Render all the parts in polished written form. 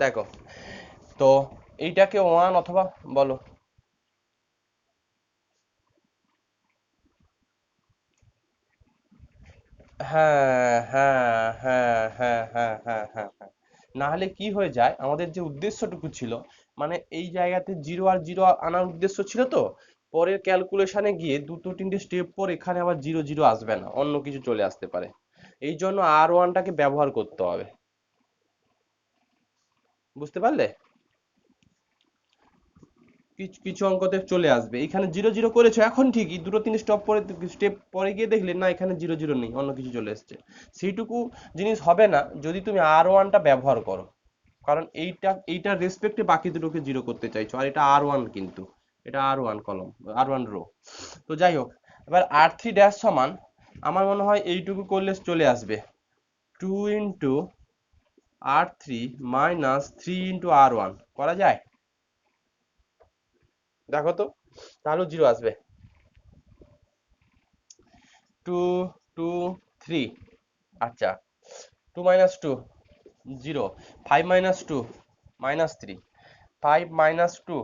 দেখো, তো এইটাকে ওয়ান অথবা বলো। হ্যাঁ হ্যাঁ হ্যাঁ হ্যাঁ হ্যাঁ হ্যাঁ হ্যাঁ হ্যাঁ। না হলে কি হয়ে যায়, আমাদের যে উদ্দেশ্যটুকু ছিল, মানে এই জায়গাতে জিরো আর জিরো আনার উদ্দেশ্য ছিল, তো পরের ক্যালকুলেশনে গিয়ে দুটো তিনটে স্টেপ পর এখানে আবার জিরো জিরো আসবে না, অন্য কিছু চলে আসতে পারে। এই জন্য আর ওয়ানটাকে ব্যবহার করতে হবে। বুঝতে পারলে? কিছু কিছু অঙ্কতে চলে আসবে, এখানে জিরো জিরো করেছো এখন ঠিকই, দুটো তিন স্টেপ পরে গিয়ে দেখলে না এখানে জিরো জিরো নেই, অন্য কিছু চলে এসছে। সেইটুকু জিনিস হবে না যদি তুমি আর ওয়ানটা ব্যবহার করো, কারণ এইটার রেসপেক্টে বাকি দুটোকে জিরো করতে চাইছো, আর এটা আর ওয়ান কিন্তু, এটা আর ওয়ান কলম, আর ওয়ান রো। তো যাই হোক, এবার আর থ্রি ড্যাশ সমান, আমার মনে হয় এইটুকু করলে চলে আসবে, two into R three minus three into R one. করা যায়? দেখো তো, তাহলেও জিরো আসবে। Two, two, three. আচ্ছা, two minus two, zero. Five minus two, minus three. Five minus two,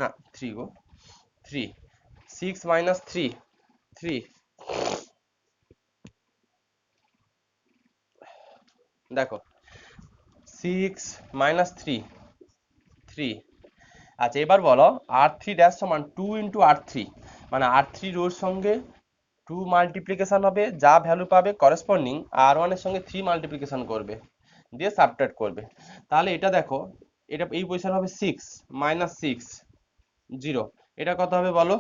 না থ্রি গো, three. Six minus three, three. দেখো, সিক্স মাইনাস থ্রি, থ্রি। আচ্ছা এবার বলো, আর থ্রি ড্যাশ সমান টু ইন্টু আর থ্রি, মানে R three রোর সঙ্গে two multiplication হবে, যা ভ্যালু পাবে করেসপন্ডিং আর ওয়ানের সঙ্গে থ্রি মাল্টিপ্লিকেশন করবে, দিয়ে সাবট্রাক্ট করবে। তাহলে এটা দেখো, এটা এই পজিশন হবে সিক্স মাইনাস সিক্স, জিরো। এটা কত হবে বলো?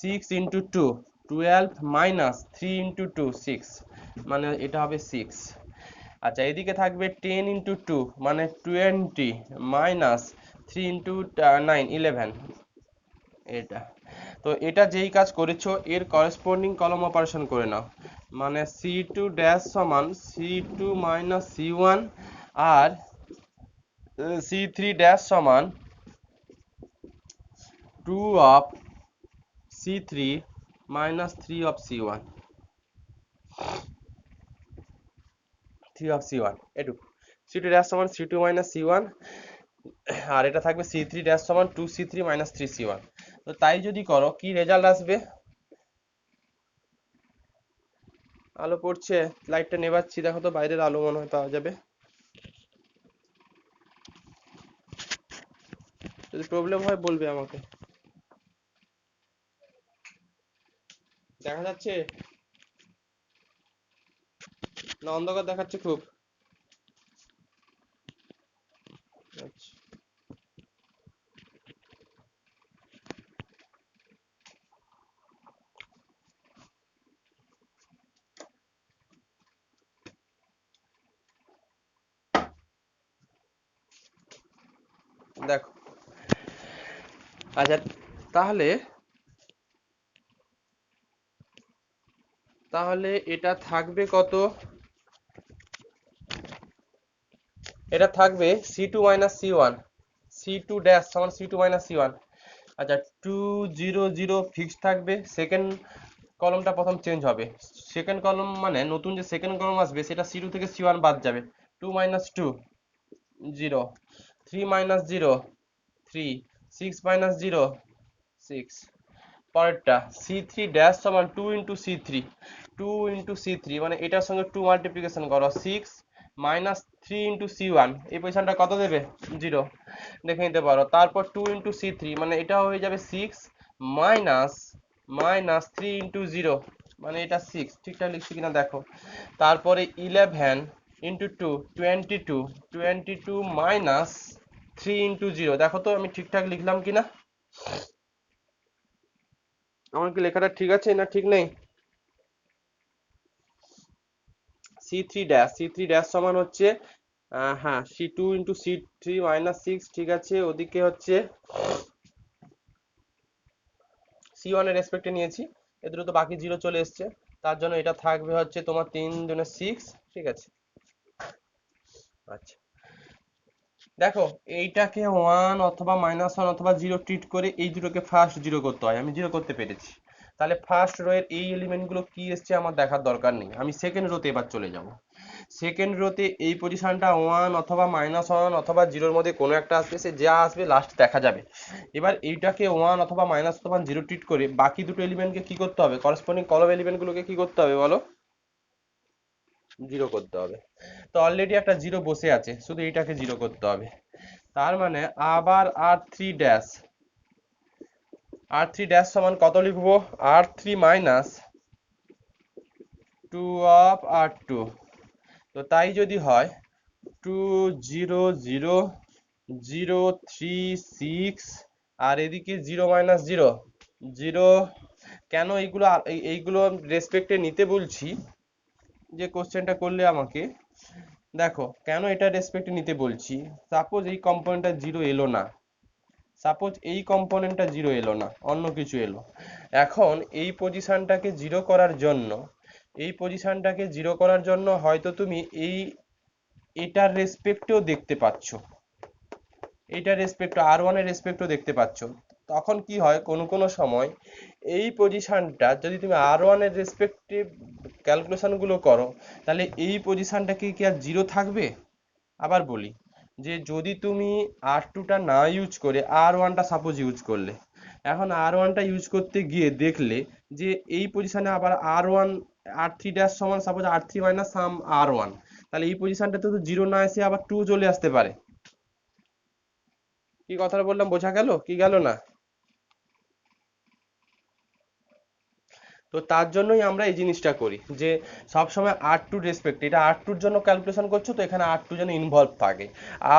Six into two, twelve, minus three into two, six, মানে এটা হবে সিক্স। আচ্ছা এদিকে থাকবে টেন ইন্টু টু, মানে twenty, minus three into nine, eleven. এটা, তো এটা যেই কাজ করেছো এর করেসপন্ডিং কলম অপারেশন করে নাও, মানে সি টু ড্যাশ সমান C two minus C one, আর সি থ্রি ড্যাশ সমান two of C three minus three of C one, three of C one, এটুকু। সি টু ড্যাশ সমান C two minus C one, আর এটা থাকবে C three dash সমান two C three minus three C one. তো তাই যদি করো কি রেজাল্ট আসবে? আলো পড়ছে, লাইটটা নেভাচ্ছি, দেখো তো বাইরের আলো মনে হয় পাওয়া যাবে। যদি প্রবলেম হয় বলবে আমাকে। দেখা যাচ্ছে না অন্ধকার দেখাচ্ছে খুব? আচ্ছা, দেখো। আচ্ছা, তাহলে তাহলে এটা থাকবে কত? এটা থাকবে C two minus C one, C two dash সমান C two minus C one. আচ্ছা, টু জিরো জিরো ফিক্স থাকবে, সেকেন্ড কলমটা প্রথম চেঞ্জ হবে। সেকেন্ড কলম মানে নতুন যে সেকেন্ড কলম আসবে সেটা সি টু থেকে সি ওয়ান বাদ যাবে। Two minus two, zero. Three minus zero, three. Six minus zero, six. পরেরটা সি থ্রি ড্যাশ সমান two into C three, two into C three, মানে এটার সঙ্গে টু মাল্টিপ্লিকেশন করো, six minus three into C one, এই পজিশনটা কত দেবে? জিরো। দেখে নিতে পারো। তারপর টু ইন্টু সি থ্রি, মানে এটা হয়ে যাবে six minus minus three into zero, মানে এটা সিক্স। ঠিকঠাক লিখছি কিনা দেখো। তারপরে eleven into two, twenty two, twenty two minus three into zero, দেখো তো আমি ঠিকঠাক লিখলাম কিনা। আমার কি লেখাটা ঠিক আছে না ঠিক নেই? সি থ্রি ড্যাশ সমান হচ্ছে হ্যাঁ C two into C three minus six, ঠিক আছে। ওদিকে হচ্ছে সি ওয়ানের রেসপেক্টে নিয়েছি, এ দুটো তো বাকি জিরো চলে এসছে, তার জন্য এটা থাকবে হচ্ছে তোমার তিন দুনে সিক্স, ঠিক আছে। আচ্ছা, দেখো, এইটাকে ওয়ান অথবা মাইনাস ওয়ান অথবা জিরো ট্রিট করে এই দুটোকে ফার্স্ট জিরো করতে হয়, আমি জিরো করতে পেরেছি। তাহলে ফার্স্ট রো এর এই এলিমেন্টগুলো কি এসছে আমার দেখার দরকার নেই, আমি সেকেন্ড রোতে এবার চলে যাব। সেকেন্ড রোতে এই পজিশনটা 1 অথবা -1 অথবা 0-র মধ্যে কোনো একটা আসবে, সে যা আসবে লাস্ট দেখা যাবে। এবার এইটাকে 1 অথবা মাইনাস অথবা 0 ট্রিট করে বাকি দুটো এলিমেন্টকে কি করতে হবে, করসপন্ডিং কলম এলিমেন্টগুলোকে কি করতে হবে বলো, 0 করতে হবে। তো অলরেডি একটা 0 বসে আছে, শুধু এইটাকে 0 করতে হবে। তার মানে আবার r3 সমান কত লিখবো, r3 মাইনাস 2 অফ r2। তো তাই যদি হয় 2 0 0 0 3 6 আর এদিকে 0 মাইনাস 0 0। কেন এইগুলো রেসপেক্টে নিতে বলছি, যে কোশ্চেনটা করলে আমাকে, দেখো কেন এটা রেসপেক্টে নিতে বলছি। সাপোজ এই কম্পোনেন্টটা 0 এলো না, সাপোজ এই কম্পোনেন্টটা 0 এলো না, অন্য কিছু এলো। এখন এই পজিশনটাকে 0 করার জন্য, হয়তো তুমি এটার রেসপেক্টেও দেখতে পাচ্ছ, এইটার রেসপেক্ট r1 এর রেসপেক্টও দেখতে পাচ্ছ। তখন কি হয়, কোনো সময় এই পজিশনটা যদি তুমি r1 এর রেসপেক্টে ক্যালকুলেশনগুলো করো, তাহলে এই পজিশনটা কি আর 0 থাকবে? আবার বলি, যে যদি তুমি r2টা না ইউজ করে r1টা সাপোজ ইউজ করলে, এখন r1টা ইউজ করতে গিয়ে দেখলে যে এই পজিশনে আবার r1 r3 সমান সাপোজ r3 মাইনাস সাম r1, তাহলে এই পজিশনটাতে তো 0 না এসে আবার 2 চলে আসতে পারে। কি কথাটা বললাম বোঝা গেল কি গেল না? তো তার জন্যই আমরা এই জিনিসটা করি, যে সবসময় r2 রেসপেক্ট, এটা r2-র জন্য ক্যালকুলেশন করছো, তো এখানে r2 যেন ইনভলভ থাকে।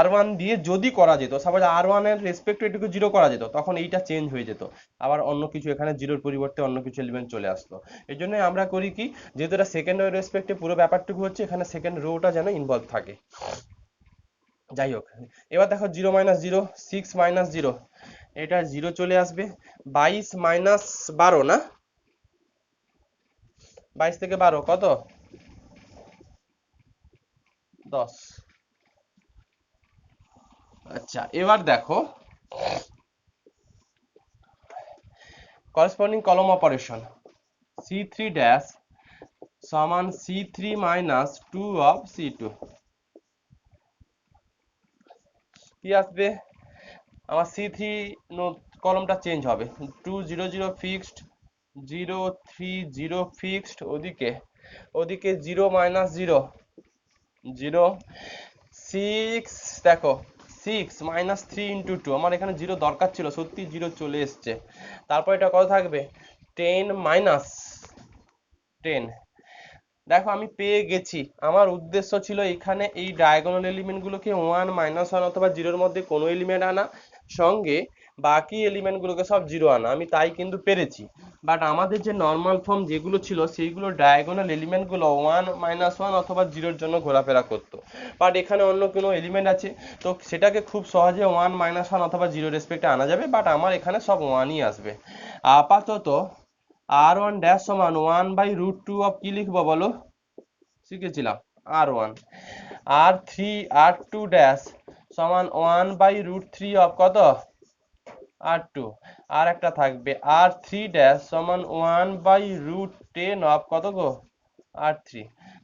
r1 দিয়ে যদি করা যেত, সাপোজ r1 এর রেসপেক্ট এটুকু 0 করা যেত, তখন এইটা চেঞ্জ হয়ে যেত, আবার অন্য কিছু এখানে 0-র পরিবর্তে অন্য কিছু এলিমেন্ট চলে আসতো। এই জন্যই আমরা করি কি, যেহেতু এটা সেকেন্ড রো রেসপেক্টে পুরো ব্যাপারটুকু হচ্ছে, এখানে সেকেন্ড রোটা যেন ইনভলভ থাকে। যাই হোক, এবার দেখো 0 মাইনাস 0 6 মাইনাস 0, এটা 0 চলে আসবে। 22 মাইনাস 12 না, 22 থেকে 12 কত, 10। আচ্ছা এবার দেখো করসপন্ডিং কলম অপারেশন, c3 ড্যাশ সমান c3 মাইনাস 2 অফ c2, কি আসবে আমার, c3 কলমটা চেঞ্জ হবে, 2 0 0 ফিক্সড, 0 3 0 ফিক্সড, ওদিকে 0 মাইনাস 0 0 6, দেখো 6 মাইনাস 3 ইন্টু 2, আমার এখানে 0 দরকার ছিল, সত্যি 0 চলে এসছে। তারপর এটা কত থাকবে, 10 মাইনাস 10। দেখো আমি পেয়ে গেছি, আমার উদ্দেশ্য ছিল এখানে এই ডায়াগোনাল এলিমেন্টগুলোকে 1 -1 অথবা 0-র মধ্যে কোনো এলিমেন্ট আনা, সঙ্গে বাকি এলিমেন্টগুলোকে সব 0 আনা, আমি তাই কিন্তু পেরেছি। বাট আমাদের যে নর্মাল ফর্ম যেগুলো ছিল, সেইগুলো ডায়াগোনাল এলিমেন্টগুলো 1 -1 অথবা 0-র জন্য ঘোরাফেরা করতো। বাট এখানে অন্য কোনো এলিমেন্ট আছে, তো সেটাকে খুব সহজে 1 -1 অথবা 0 রেসপেক্টে আনা যাবে, বাট আমার এখানে সব 1ই আসবে। আপাতত r1 ড্যাশ সমান 1/√2 অফ কি লিখবো বলো, শিখেছিলাম r1। r2 ড্যাশ সমান 1/√3 অফ কত, r2। আর একটা থাকবে r3 ড্যাশ সমান 1/√10 অফ কত গো, r3।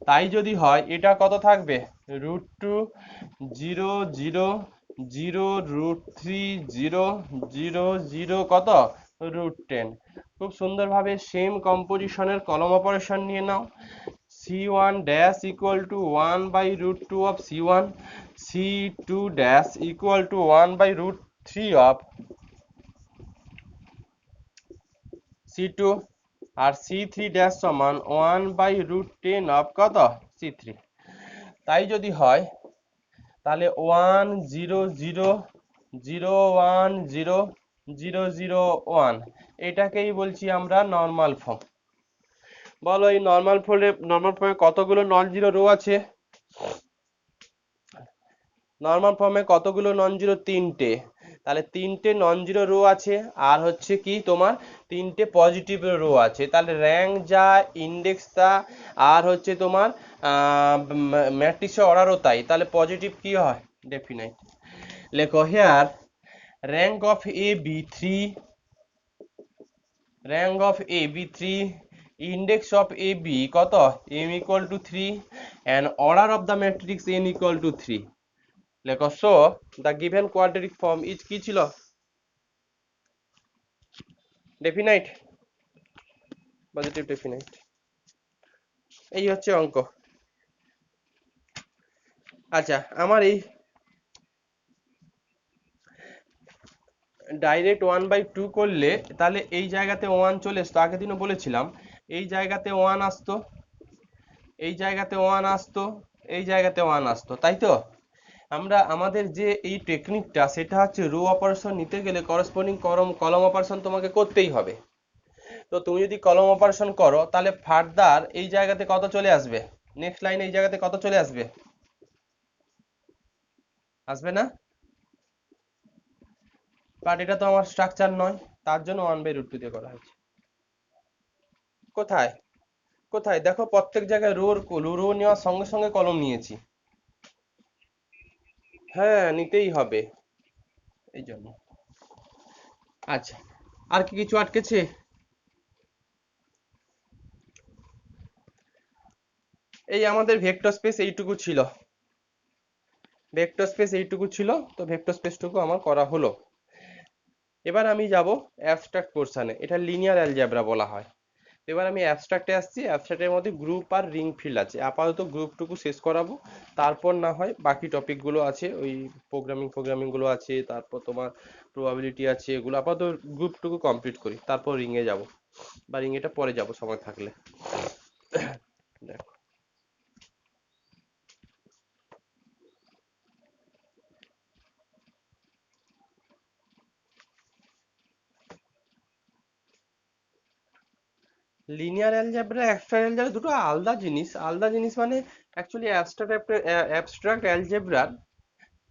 তাই যদি হয় এটা কত থাকবে, √2 0 0 0 √3 0 0 0 কত, √10। খুব সুন্দরভাবে সেম কম্পোজিশনের কলম অপারেশন নিয়ে নাও। c1 dash equal to 1/√2 of c1, c2 dash equal to 1/√3 of c2, আর c3 ড্যাশ সমান 1/√10 অফ কত, c3। তাই যদি হয় তাহলে 1 0 0 0 1 0 0 0 1, এটাকেই বলছি আমরা নর্মাল ফর্ম। বলো এই নর্মাল ফর্মে কতগুলো নন জিরো রো আছে, নর্মাল ফর্মে কতগুলো নন জিরো, 3টে। তাহলে 3টে নন জিরো রো আছে, আর হচ্ছে কি তোমার 3টে পজিটিভ রো আছে। তাহলে র্যাঙ্ক যা, ইন্ডেক্স তা, আর হচ্ছে তোমার ম্যাট্রিক্সের অর্ডারও তাই। তাহলে পজিটিভ কি হয়, ডেফিনাইট। লেখো here rank of A B 3, rank of A B 3, index of A B কত, m equal to 3 and order of the matrix n equal to 3। লেখো so the given quadratic form is কি ছিল, definite, positive definite. এই হচ্ছে অঙ্ক। আচ্ছা আমার এই ডাইরেক্ট 1/2 করলে তাহলে এই জায়গাতে 1 চলে আসতো, আগের দিনও বলেছিলাম এই জায়গাতে 1 আসতো, এই জায়গাতে 1 আসতো, এই জায়গাতে 1 আসতো, তাই তো? আমরা আমাদের যে এই টেকনিকটা সেটা হচ্ছে রো অপারেশন নিতে গেলে করসপন্ডিং কলম অপারেশন তোমাকে করতেই হবে। তো তুমি যদি কলম অপারেশন করো তাহলে ফার্দার এই জায়গাতে কত চলে আসবে, নেক্সট লাইনে এই জায়গাতে কত চলে আসবে, আসবে না? বাট এটা তো আমার স্ট্রাকচার নয়, তার জন্য 1/√2 দিয়ে করা হয়েছে। কোথায়, কোথায় দেখো, প্রত্যেক জায়গায় রো নেওয়ার সঙ্গে সঙ্গে কলম নিয়েছি। হ্যাঁ নিতেই হবে এই জন্য। আচ্ছা আর কি কিছু আটকেছে? এই আমাদের ভেক্টর স্পেস এইটুকু ছিল, ভেক্টর স্পেস এইটুকু ছিল, তো ভেক্টর স্পেসটুকু আমার করা হলো। এবার আমি যাব অ্যাবস্ট্রাক্ট পোর্শনে, এটা লিনিয়ার অ্যালজেব্রা বলা হয়। এবার আমি অ্যাবস্ট্রাক্টে আসছি, অ্যাবস্ট্রাক্টের মধ্যে গ্রুপ আর রিং ফিল্ড আছে, আপাতত গ্রুপটুকু শেষ করাবো, তারপর না হয় বাকি টপিকগুলো আছে, ওই প্রোগ্রামিং গুলো আছে, তারপর তোমার প্রবাবিলিটি আছে, এগুলো আপাতত গ্রুপটুকু কমপ্লিট করি, তারপর রিংয়ে যাব, বা রিংয়েটা পরে যাব সময় থাকলে। দেখো লিনিয়ার অ্যালজেব্রা অ্যাবস্ট্রাক্ট অ্যালজেব্রা দুটো আলাদা জিনিস, আলাদা জিনিস মানে অ্যাকচুয়ালি অ্যাবস্ট্রাক্ট অ্যালজেব্রার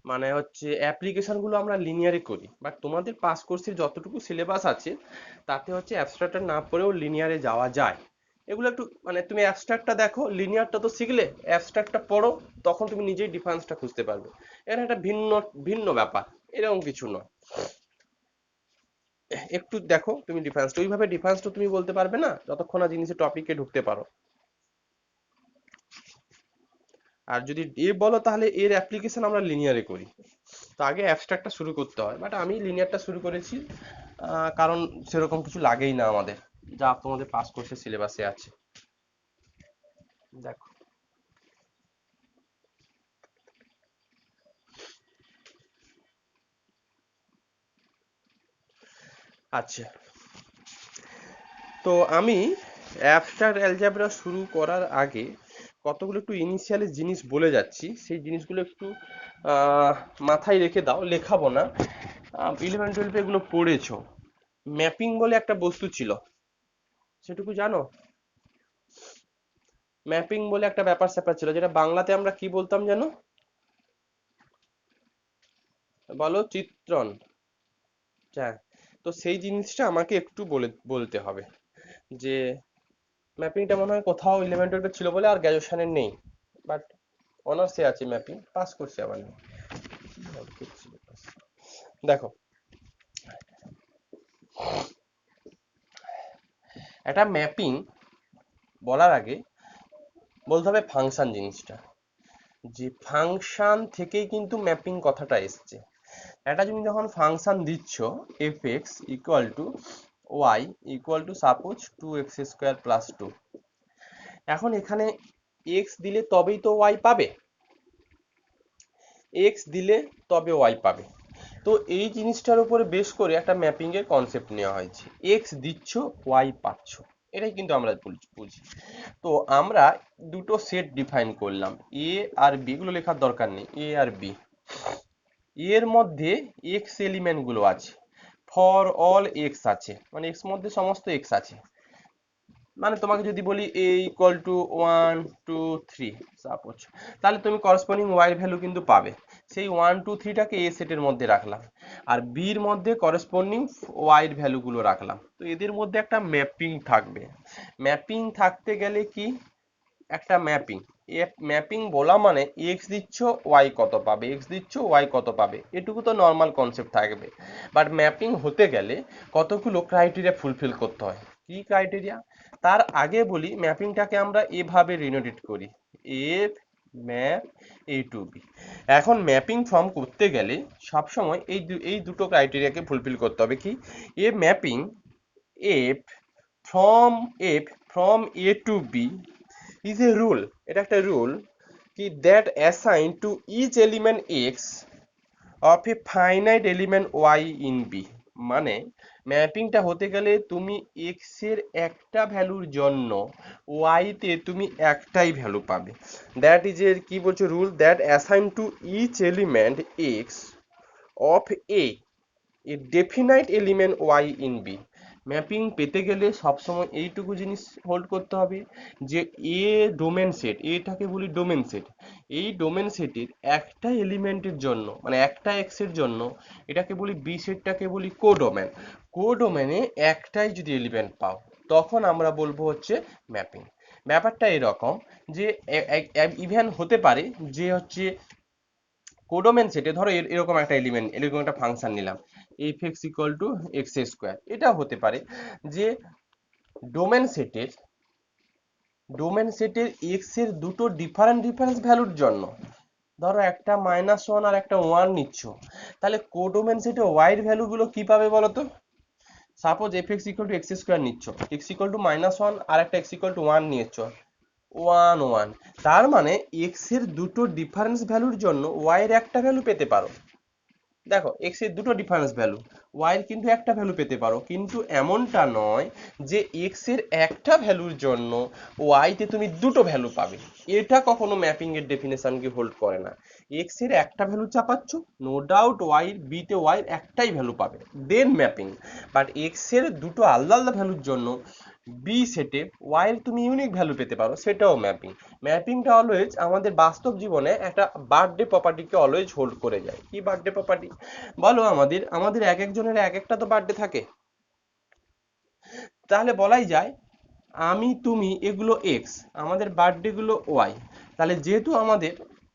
মানে হচ্ছে অ্যাপ্লিকেশন গুলো আমরা লিনিয়ারে করি, বাট তোমাদের পাস কোর্সের যতটুকু সিলেবাস আছে তাতে হচ্ছে অ্যাবস্ট্রাক্টটা না পড়েও লিনিয়ারে যাওয়া যায়। এগুলো একটু মানে তুমি অ্যাবস্ট্রাক্টটা দেখো, লিনিয়ারটা তো শিখলে, অ্যাবস্ট্রাক্টটা পড়ো, তখন তুমি নিজেই ডিফারেন্সটা খুঁজতে পারবে। এটা একটা ভিন্ন ভিন্ন ব্যাপার, এরকম কিছু নয়। একটু দেখো তুমি ডিফারেন্সটা, ওইভাবে ডিফারেন্সটা তুমি বলতে পারবে না যতক্ষণ না জিনিসের টপিকে ঢুকতে পারো। আর যদি এ বলো তাহলে এর অ্যাপ্লিকেশন আমরা লিনিয়ারে করি, তো আগে অ্যাবস্ট্রাক্টটা শুরু করতে হয়, বাট আমি লিনিয়ারটা শুরু করেছি কারণ সেরকম কিছু লাগেই না আমাদের, যা তোমাদের পাস কোর্সের সিলেবাসে আছে। দেখো আচ্ছা, তো আমি অ্যাবস্ট্রাক্ট অ্যালজেব্রা শুরু করার আগে কতগুলো একটু ইনিশিয়ালি জিনিস বলে যাচ্ছি, সেই জিনিসগুলো একটু আহ, মাথায় রেখে দাও, লেখাবো না। 11-12 এগুলো পড়েছো। ম্যাপিং বলে একটা বস্তু ছিল, সেটুকু জানো? ম্যাপিং বলে একটা ব্যাপার স্যাপার ছিল, যেটা বাংলাতে আমরা কি বলতাম জানো, বলো, চিত্রণ। হ্যাঁ, তো সেই জিনিসটা আমাকে একটু বলতে হবে, যে ম্যাপিংটা মনে হয় কোথাও 11-12 ছিল বলে আর গ্র্যাজুয়েশনের নেই, বাট অনার্সে আছে ম্যাপিং, পাস করছে আবার নেই। দেখো একটা ম্যাপিং বলার আগে বলতে হবে ফাংশন জিনিসটা, যে ফাংশন থেকেই কিন্তু ম্যাপিং কথাটা এসছে। এটা তুমি যখন ফাংশন দিচ্ছ f x equal to y equal to suppose 2x² plus 2, এখন এখানে এক্স দিলে তবেই তো ওয়াই পাবে, এক্স দিলে তবে ওয়াই পাবে। তো এই জিনিসটার উপরে বেস করে একটা ম্যাপিং এর কনসেপ্ট নেওয়া হয়েছে, এক্স দিচ্ছ ওয়াই পাচ্ছ, এটাই কিন্তু আমরা বুঝি। তো আমরা দুটো সেট ডিফাইন করলাম, এ আর বি, এগুলো লেখার দরকার নেই, এ আর বি, এর মধ্যে এক্স এলিমেন্ট গুলো আছে, ফর অল এক্স আছে, মানে এক্স মধ্যে সমস্ত এক্স আছে। মানে তোমাকে যদি বলি এ ইকুয়াল টু 1 2 3 সাপোজ, তাহলে তুমি করসপন্ডিং ওয়াই ভ্যালু কিন্তু পাবে। সেই 1 2 3টাকে এ সেটের মধ্যে রাখলাম, আর বির মধ্যে করসপন্ডিং ওয়াই এর ভ্যালুগুলো রাখলাম, তো এদের মধ্যে একটা ম্যাপিং থাকবে। ম্যাপিং থাকতে গেলে কি, একটা ম্যাপিং ম্যাপিং বলা মানে এক্স দিচ্ছ ওয়াই কত পাবে, এক্স দিচ্ছ ওয়াই কত পাবে, এটুকু তো নর্মাল কনসেপ্ট থাকবে। বাট ম্যাপিং হতে গেলে কতগুলো ক্রাইটেরিয়া ফুলফিল করতে হয়। কি ক্রাইটেরিয়া? তার আগে বলি ম্যাপিংটাকে আমরা এভাবে রিনোটেট করি, F map A to B. এখন ম্যাপিং ফর্ম করতে গেলে সবসময় এই দুটো ক্রাইটেরিয়াকে ফুলফিল করতে হবে। কি? A mapping f from f from A to B is a rule, এটা একটা রুল কি that assign to each element x of a finite element y in b। মানে ম্যাপিংটা হতে গেলে তুমি x এর একটা ভ্যালুর জন্য y তে তুমি একটাই ভ্যালু পাবে। দ্যাট ইজ এর কি বলছে rule, that assign to each element x of a definite element y in b। Mapping পেতে গেলে সবসময় এইটুকু জিনিস হোল্ড করতে হবে যে এ ডোমেন সেট, এটাকে বলি ডোমেন সেট, এই ডোমেন সেটের একটা এলিমেন্টের জন্য মানে একটা এক্স এর জন্য এটাকে বলি বি সেটটাকে বলি কোডোমেন। কোডোমেনে একটাই যদি এলিমেন্ট পাও তখন আমরা বলবো হচ্ছে ম্যাপিং। ব্যাপারটা এরকম যে ইভেন হতে পারে যে হচ্ছে কোডোমেন সেটে ধরো এরকম একটা এলিমেন্ট, এরকম একটা ফাংশন নিলাম F x equal to x square. এটাও হতে পারে যে ডোমেন সেটের এক্স এর দুটো ডিফারেন্স ভ্যালুর জন্য, ধরো একটা -1 আর একটা 1 নিচ্ছ, তাহলে কোডোমেন সেটে ওয়াই এর ভ্যালুগুলো কি পাবে বলো তো? Suppose F x equal to x square নিচ্ছ, এক্স ইকুয়াল টু -1 আর একটা এক্স ইকুয়াল টু 1 নিয়েছ, 1 1, তার মানে এক্স এর দুটো ডিফারেন্স ভ্যালুর জন্য ওয়াই এর একটা ভ্যালু পেতে পারো। দেখো এক্স এর দুটো ডিফারেন্স ভ্যালু, ওয়াই এর কিন্তু একটা ভ্যালু পেতে পারো, কিন্তু এমনটা নয় যে এক্স এর একটা ভ্যালুর জন্য ওয়াই তে তুমি দুটো ভ্যালু পাবে। এটা কখনো ম্যাপিং এর ডেফিনেশনকে হোল্ড করে না। এক্স এর একটা ভ্যালু চাপাচ্ছ, নো ডাউট ওয়াই বি তে ওয়াই এর একটাই ভ্যালু পাবে, দেন ম্যাপিং। বাট এক্স এর দুটো আলাদা আলাদা ভ্যালুর জন্য বি সেটে ওয়াই এর তুমি ইউনিক ভ্যালু পেতে পারো, সেটাও ম্যাপিং। ম্যাপিংটা অলওয়েজ আমাদের বাস্তব জীবনে একটা বার্থডে প্রপার্টিকে অলওয়েজ হোল্ড করে যায়। কি বার্থডে প্রপার্টি বলো? আমাদের এক একজনের এক একটা তো বার্থডে থাকে। তাহলে বলাই যায় আমি তুমি এগুলো এক্স, আমাদের বার্থডে গুলো ওয়াই। তাহলে যেহেতু আমাদের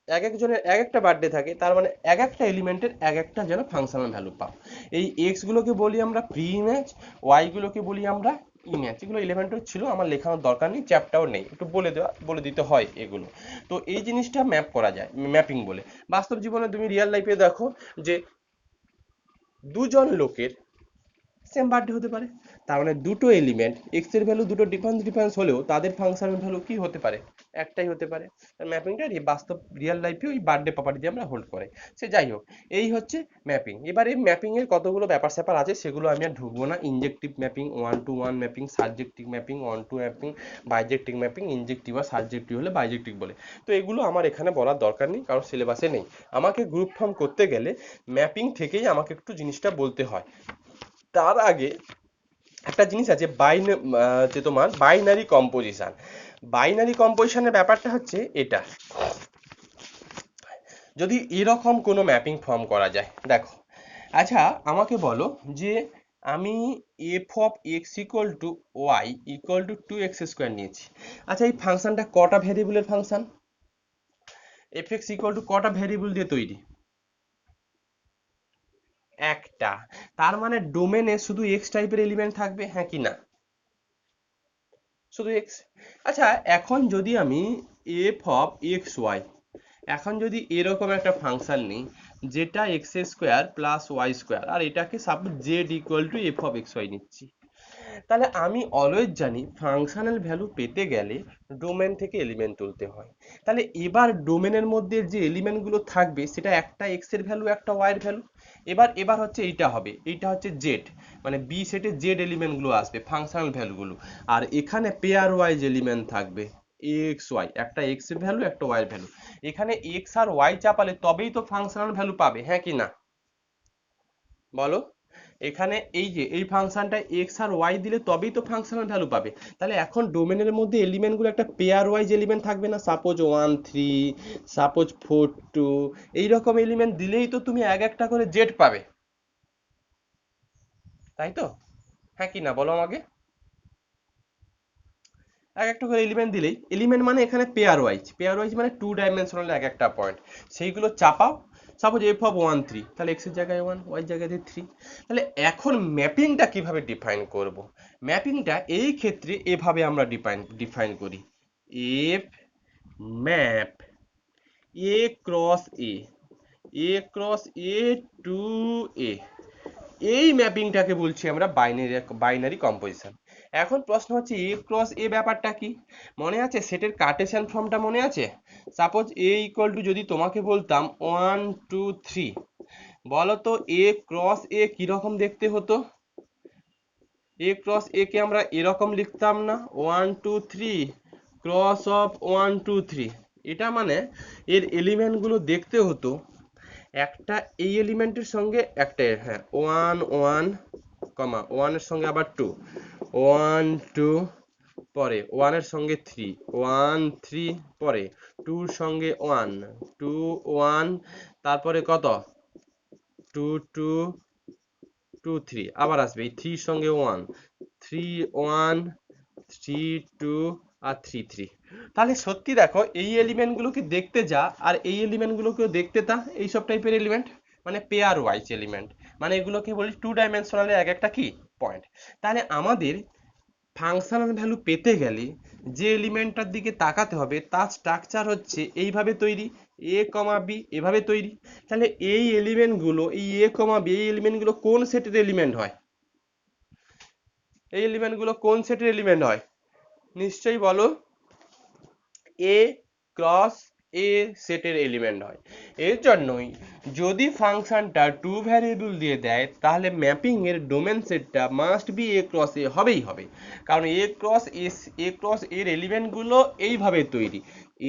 এক একজনের এক একটা বার্থডে থাকে, তার মানে এক একটা এলিমেন্টের এক একটা যেন ফাংশনাল ভ্যালু পাও। এই এক্স গুলোকে বলি আমরা প্রি ইমেজ, ওয়াই গুলোকে বলি আমরা ইমেজ। এগুলো 11 ছিল, আমার লেখানোর দরকার নেই, চ্যাপ্টারও নেই, একটু বলে দিতে হয় এগুলো। তো এই জিনিসটা ম্যাপ করা যায় ম্যাপিং বলে। বাস্তব জীবনে তুমি রিয়েল লাইফে দেখো যে দুজন লোকের সেম বার্থডে হতে পারে, তার মানে দুটো এলিমেন্ট এক্স এর ভ্যালু দুটো ডিফারেন্স হলেও তাদের ফাংশনাল ভ্যালু কি হতে পারে? একটাই হতে পারে। ম্যাপিংটা বাস্তব রিয়েল লাইফে ওই বার্থডে প্রপার্টি দিয়ে আমরা হোল্ড করে। সে যাই হোক, এই হচ্ছে ম্যাপিং। এবার এই ম্যাপিং এর কতগুলো ব্যাপার স্যাপার আছে সেগুলো আমি আর ঢুকবো না। Injective mapping, 1 to 1 mapping, subjective mapping, 1 to mapping, bijective mapping, injective আর সাবজেক্টিভ হলে বাইজেক্টিভ বলে। তো এগুলো আমার এখানে বলার দরকার নেই, কারণ সিলেবাসে নেই। আমাকে গ্রুপ ফর্ম করতে গেলে ম্যাপিং থেকেই আমাকে একটু জিনিসটা বলতে হয়। তার আগে একটা জিনিস আছে যে তোমার বাইনারি কম্পোজিশন। বাইনারি কম্পোজিশনের ব্যাপারটা হচ্ছে এটা, যদি এরকম কোনো ম্যাপিং ফর্ম করা যায়। দেখো, আচ্ছা আমাকে বলো যে আমি f of x equal to y equal to 2x² নিয়েছি। আচ্ছা এই ফাংশনটা কটা ভ্যারিয়েবলের ফাংশন? এফ এক্স ইকুয়াল টু কটা ভ্যারিয়েবল দিয়ে তৈরি? একটা। তার মানে ডোমেনে শুধু এক্স টাইপের এলিমেন্ট থাকবে, হ্যাঁ কি না? শুধু এক্স। আচ্ছা এখন যদি আমি এফ অফ এক্স ওয়াই, এখন যদি এরকম একটা ফাংশন নিই যেটা x square plus y square, আর এটাকে suppose z equal to f of x y নিচ্ছি, তাহলে আমি অলওয়েজ জানি ফাংশনাল ভ্যালু পেতে গেলে ডোমেন থেকে এলিমেন্ট তুলতে হয়। তাহলে এবার ডোমেনের মধ্যে যে এলিমেন্টগুলো থাকবে সেটা একটা এক্স এর ভ্যালু একটা ওয়াই এর ভ্যালু। এবার হচ্ছে এইটা হবে, এইটা হচ্ছে জেড, মানে বি সেটে জেড এলিমেন্টগুলো আসবে ফাংশনাল ভ্যালুগুলো, আর এখানে পেয়ার ওয়াইজ এলিমেন্ট থাকবে এক্স ওয়াই, একটা এক্স এর ভ্যালু একটা ওয়াই এর ভ্যালু। এখানে এক্স আর ওয়াই চাপালে তবেই তো ফাংশনাল ভ্যালু পাবে, হ্যাঁ কি না বলো? এখানে এই যে এই ফাংশনটা এক্স আর ওয়াই দিলে তবেই তো ফাংশনাল ভ্যালু পাবে। তাহলে এখন ডোমেনের মধ্যে এলিমেন্টগুলো একটা পেয়ার ওয়াইজ এলিমেন্ট থাকবে না? সাপোজ 1 3, সাপোজ 4 2, এইরকম এলিমেন্ট দিলেই তো তুমি এক একটা করে জেড পাবে, তাই তো? হ্যাঁ কি না বলো আমাকে? এক একটা করে এলিমেন্ট দিলেই, এলিমেন্ট মানে এখানে পেয়ার ওয়াইজ মানে 2 ডাইমেনশনাল এক একটা পয়েন্ট, সেইগুলো চাপাও। সাপোজ এফ অফ 1 3, তাহলে এক্স এর জায়গায় 1, ওয়াই জায়গায় 3। তাহলে এখন ম্যাপিংটা কিভাবে ডিফাইন করব? ম্যাপিংটা এই ক্ষেত্রে এভাবে আমরা ডিফাইন করি, এফ ম্যাপ এ ক্রস এ, এ ক্রস এ টু এ, এই ম্যাপিংটাকে বলছি আমরা বাইনারি কম্পোজিশন। এখন প্রশ্ন হচ্ছে এ ক্রস এ ব্যাপারটা কি মনে আছে? সেটের কার্টেসিয়ান ফর্মটা মনে আছে? সাপোজ এ ইকুয়াল টু যদি তোমাকে বলতাম 1 2 3, বলো তো এ ক্রস এ কিরকম দেখতে হতো? এ ক্রস এ কে আমরা এরকম লিখতাম না, 1 2 3 ক্রস অফ 1 2 3। এটা মানে এর এলিমেন্টগুলো দেখতে হতো একটা এই এলিমেন্টের সঙ্গে একটা, হ্যাঁ 1 1 কমা 1 এর সঙ্গে আবার 2, 1 2 পরে 1 এর সঙ্গে 3, 1 3 পরে 2 এর সঙ্গে 1 2 1, তারপরে কত 2 2 2 3, আবার আসবে এই 3 এর সঙ্গে 1 3 1 3 2 আর 3 3। তাহলে সত্যি দেখো এই এলিমেন্টগুলোকে দেখতে যা আর এই এলিমেন্টগুলোকেও দেখতে তা, এইসব টাইপের এলিমেন্ট মানে পেয়ার ওয়াইজ এলিমেন্ট, মানে এগুলোকে বলি 2 ডাইমেনশনালের এক একটা কি পয়েন্ট। তাহলে আমাদের ফাংশনাল ভ্যালু পেতে গেলে যে এলিমেন্টটার দিকে তাকাতে হবে তার স্ট্রাকচার হচ্ছে এইভাবে তৈরি, এ কমা বি এভাবে তৈরি। তাহলে এই এলিমেন্টগুলো, এই এ কমা বি, এই এলিমেন্টগুলো কোন সেটের এলিমেন্ট হয়? এই এলিমেন্টগুলো কোন সেটের এলিমেন্ট হয়? নিশ্চয়ই বলো, এ ক্রস এ সেটের এলিমেন্ট হয়। এর জন্যই যদি ফাংশনটা 2 ভ্যারিয়েবল দিয়ে দেয় তাহলে ম্যাপিং এর ডোমেন সেটটা মাস্ট বি এ ক্রস এ হবেই হবে, কারণ এ ক্রস এর এলিমেন্টগুলো এইভাবে তৈরি,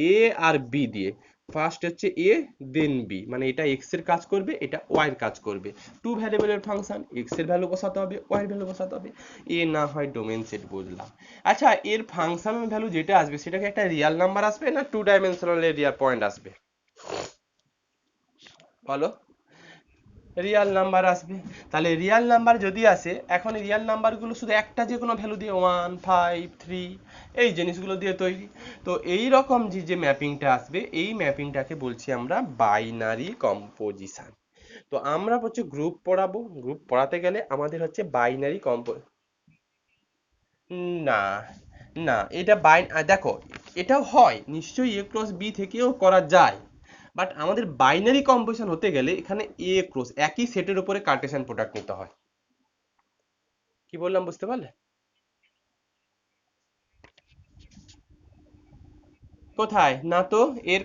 এ আর বি দিয়ে। ফার্স্ট হচ্ছে এ দেন বি, মানে এটা এক্স এর কাজ করবে, এটা ওয়াই এর কাজ করবে। 2 ভ্যারিয়েবলের ফাংশন, এক্স এর ভ্যালু বসাতে হবে, ওয়াই এর ভ্যালু বসাতে হবে। এ না হয় ডোমেন সেট, বুঝলাম। আচ্ছা, এর ফাংশনাল ভ্যালু যেটা আসবে সেটা কি একটা রিয়াল নাম্বার আসবে না 2 ডাইমেনশনাল এরিয়া পয়েন্ট আসবে? বলো, রিয়াল নাম্বার আসবে। তাহলে রিয়াল নাম্বার যদি আসে, এখন রিয়াল নাম্বারগুলো শুধু একটা যে কোনো ভ্যালু দিয়ে 1 5 3 এই জিনিসগুলো দিয়ে তৈরি। তো এই রকম যে ম্যাপিংটা আসবে এই ম্যাপিংটাকে বলছি আমরা বাইনারি কম্পোজিশন। তো আমরা হচ্ছে গ্রুপ পড়াবো, গ্রুপ পড়াতে গেলে আমাদের হচ্ছে বাইনারি কম্পো, না না এটা দেখো, এটাও হয় নিশ্চয়ই, এ ক্রস বি থেকেও করা যায়, বাট আমাদের বাইনারি কম্পোজিশন হতে গেলে এখানে এ ক্রস একই সেটের উপরে কার্টেশিয়ান প্রোডাক্ট নিতে হয়। কি বললাম বুঝতে পারলে? কোথায় না তো, এর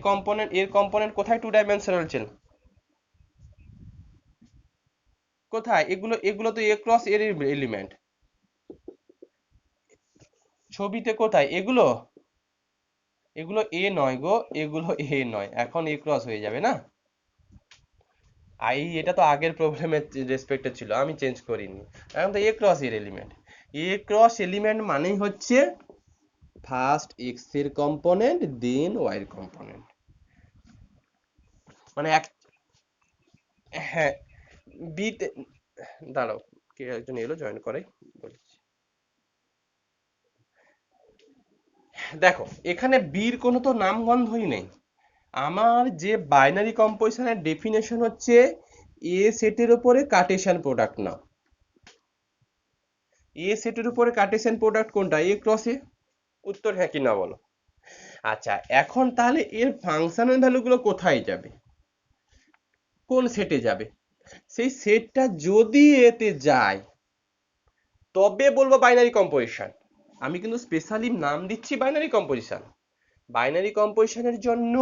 কম্পোনেন্ট কোথায় 2 ডাইমেনশনাল ছিল? কোথায়? এগুলো এগুলো তো এ ক্রস এর এলিমেন্ট। ছবিতে কোথায় এগুলো? এগুলো এ নয় গো, এগুলো এ নয়, এখন এ ক্রস হয়ে যাবে না। এটা তো আগের প্রবলেমের রেসপেক্টে ছিল, আমি চেঞ্জ করিনি। এখন তো এ ক্রস এর এলিমেন্ট। এ ক্রস এলিমেন্ট মানেই হচ্ছে ফার্স্ট এক্স এর কম্পোনেন্ট দেন ওয়াই এর কম্পোনেন্ট, মানে এক, হ্যাঁ বিতে, দাঁড়াও, কে একজন এলো জয়েন করে, বলছি। দেখো এখানে বির কোনো তো নামগন্ধই নেই। আমার যে বাইনারি কম্পোজিশনের ডেফিনেশন হচ্ছে এ সেটের উপরে কার্টেশিয়ান প্রোডাক্ট নাও। এ সেটের উপরে কার্টেশিয়ান প্রোডাক্ট কোনটা? এ ক্রস এ। উত্তর হ্যাঁ কি না বলো। আচ্ছা, এখন তাহলে এর ফাংশনাল ভ্যালুগুলো কোথায় যাবে? কোন সেটে যাবে? সেই সেটটা যদি এতে যায় তবে বলবো বাইনারি কম্পোজিশন। আমি কিন্তু স্পেশালি নাম দিচ্ছি বাইনারি কম্পোজিশন। বাইনারি কম্পোজিশনের জন্য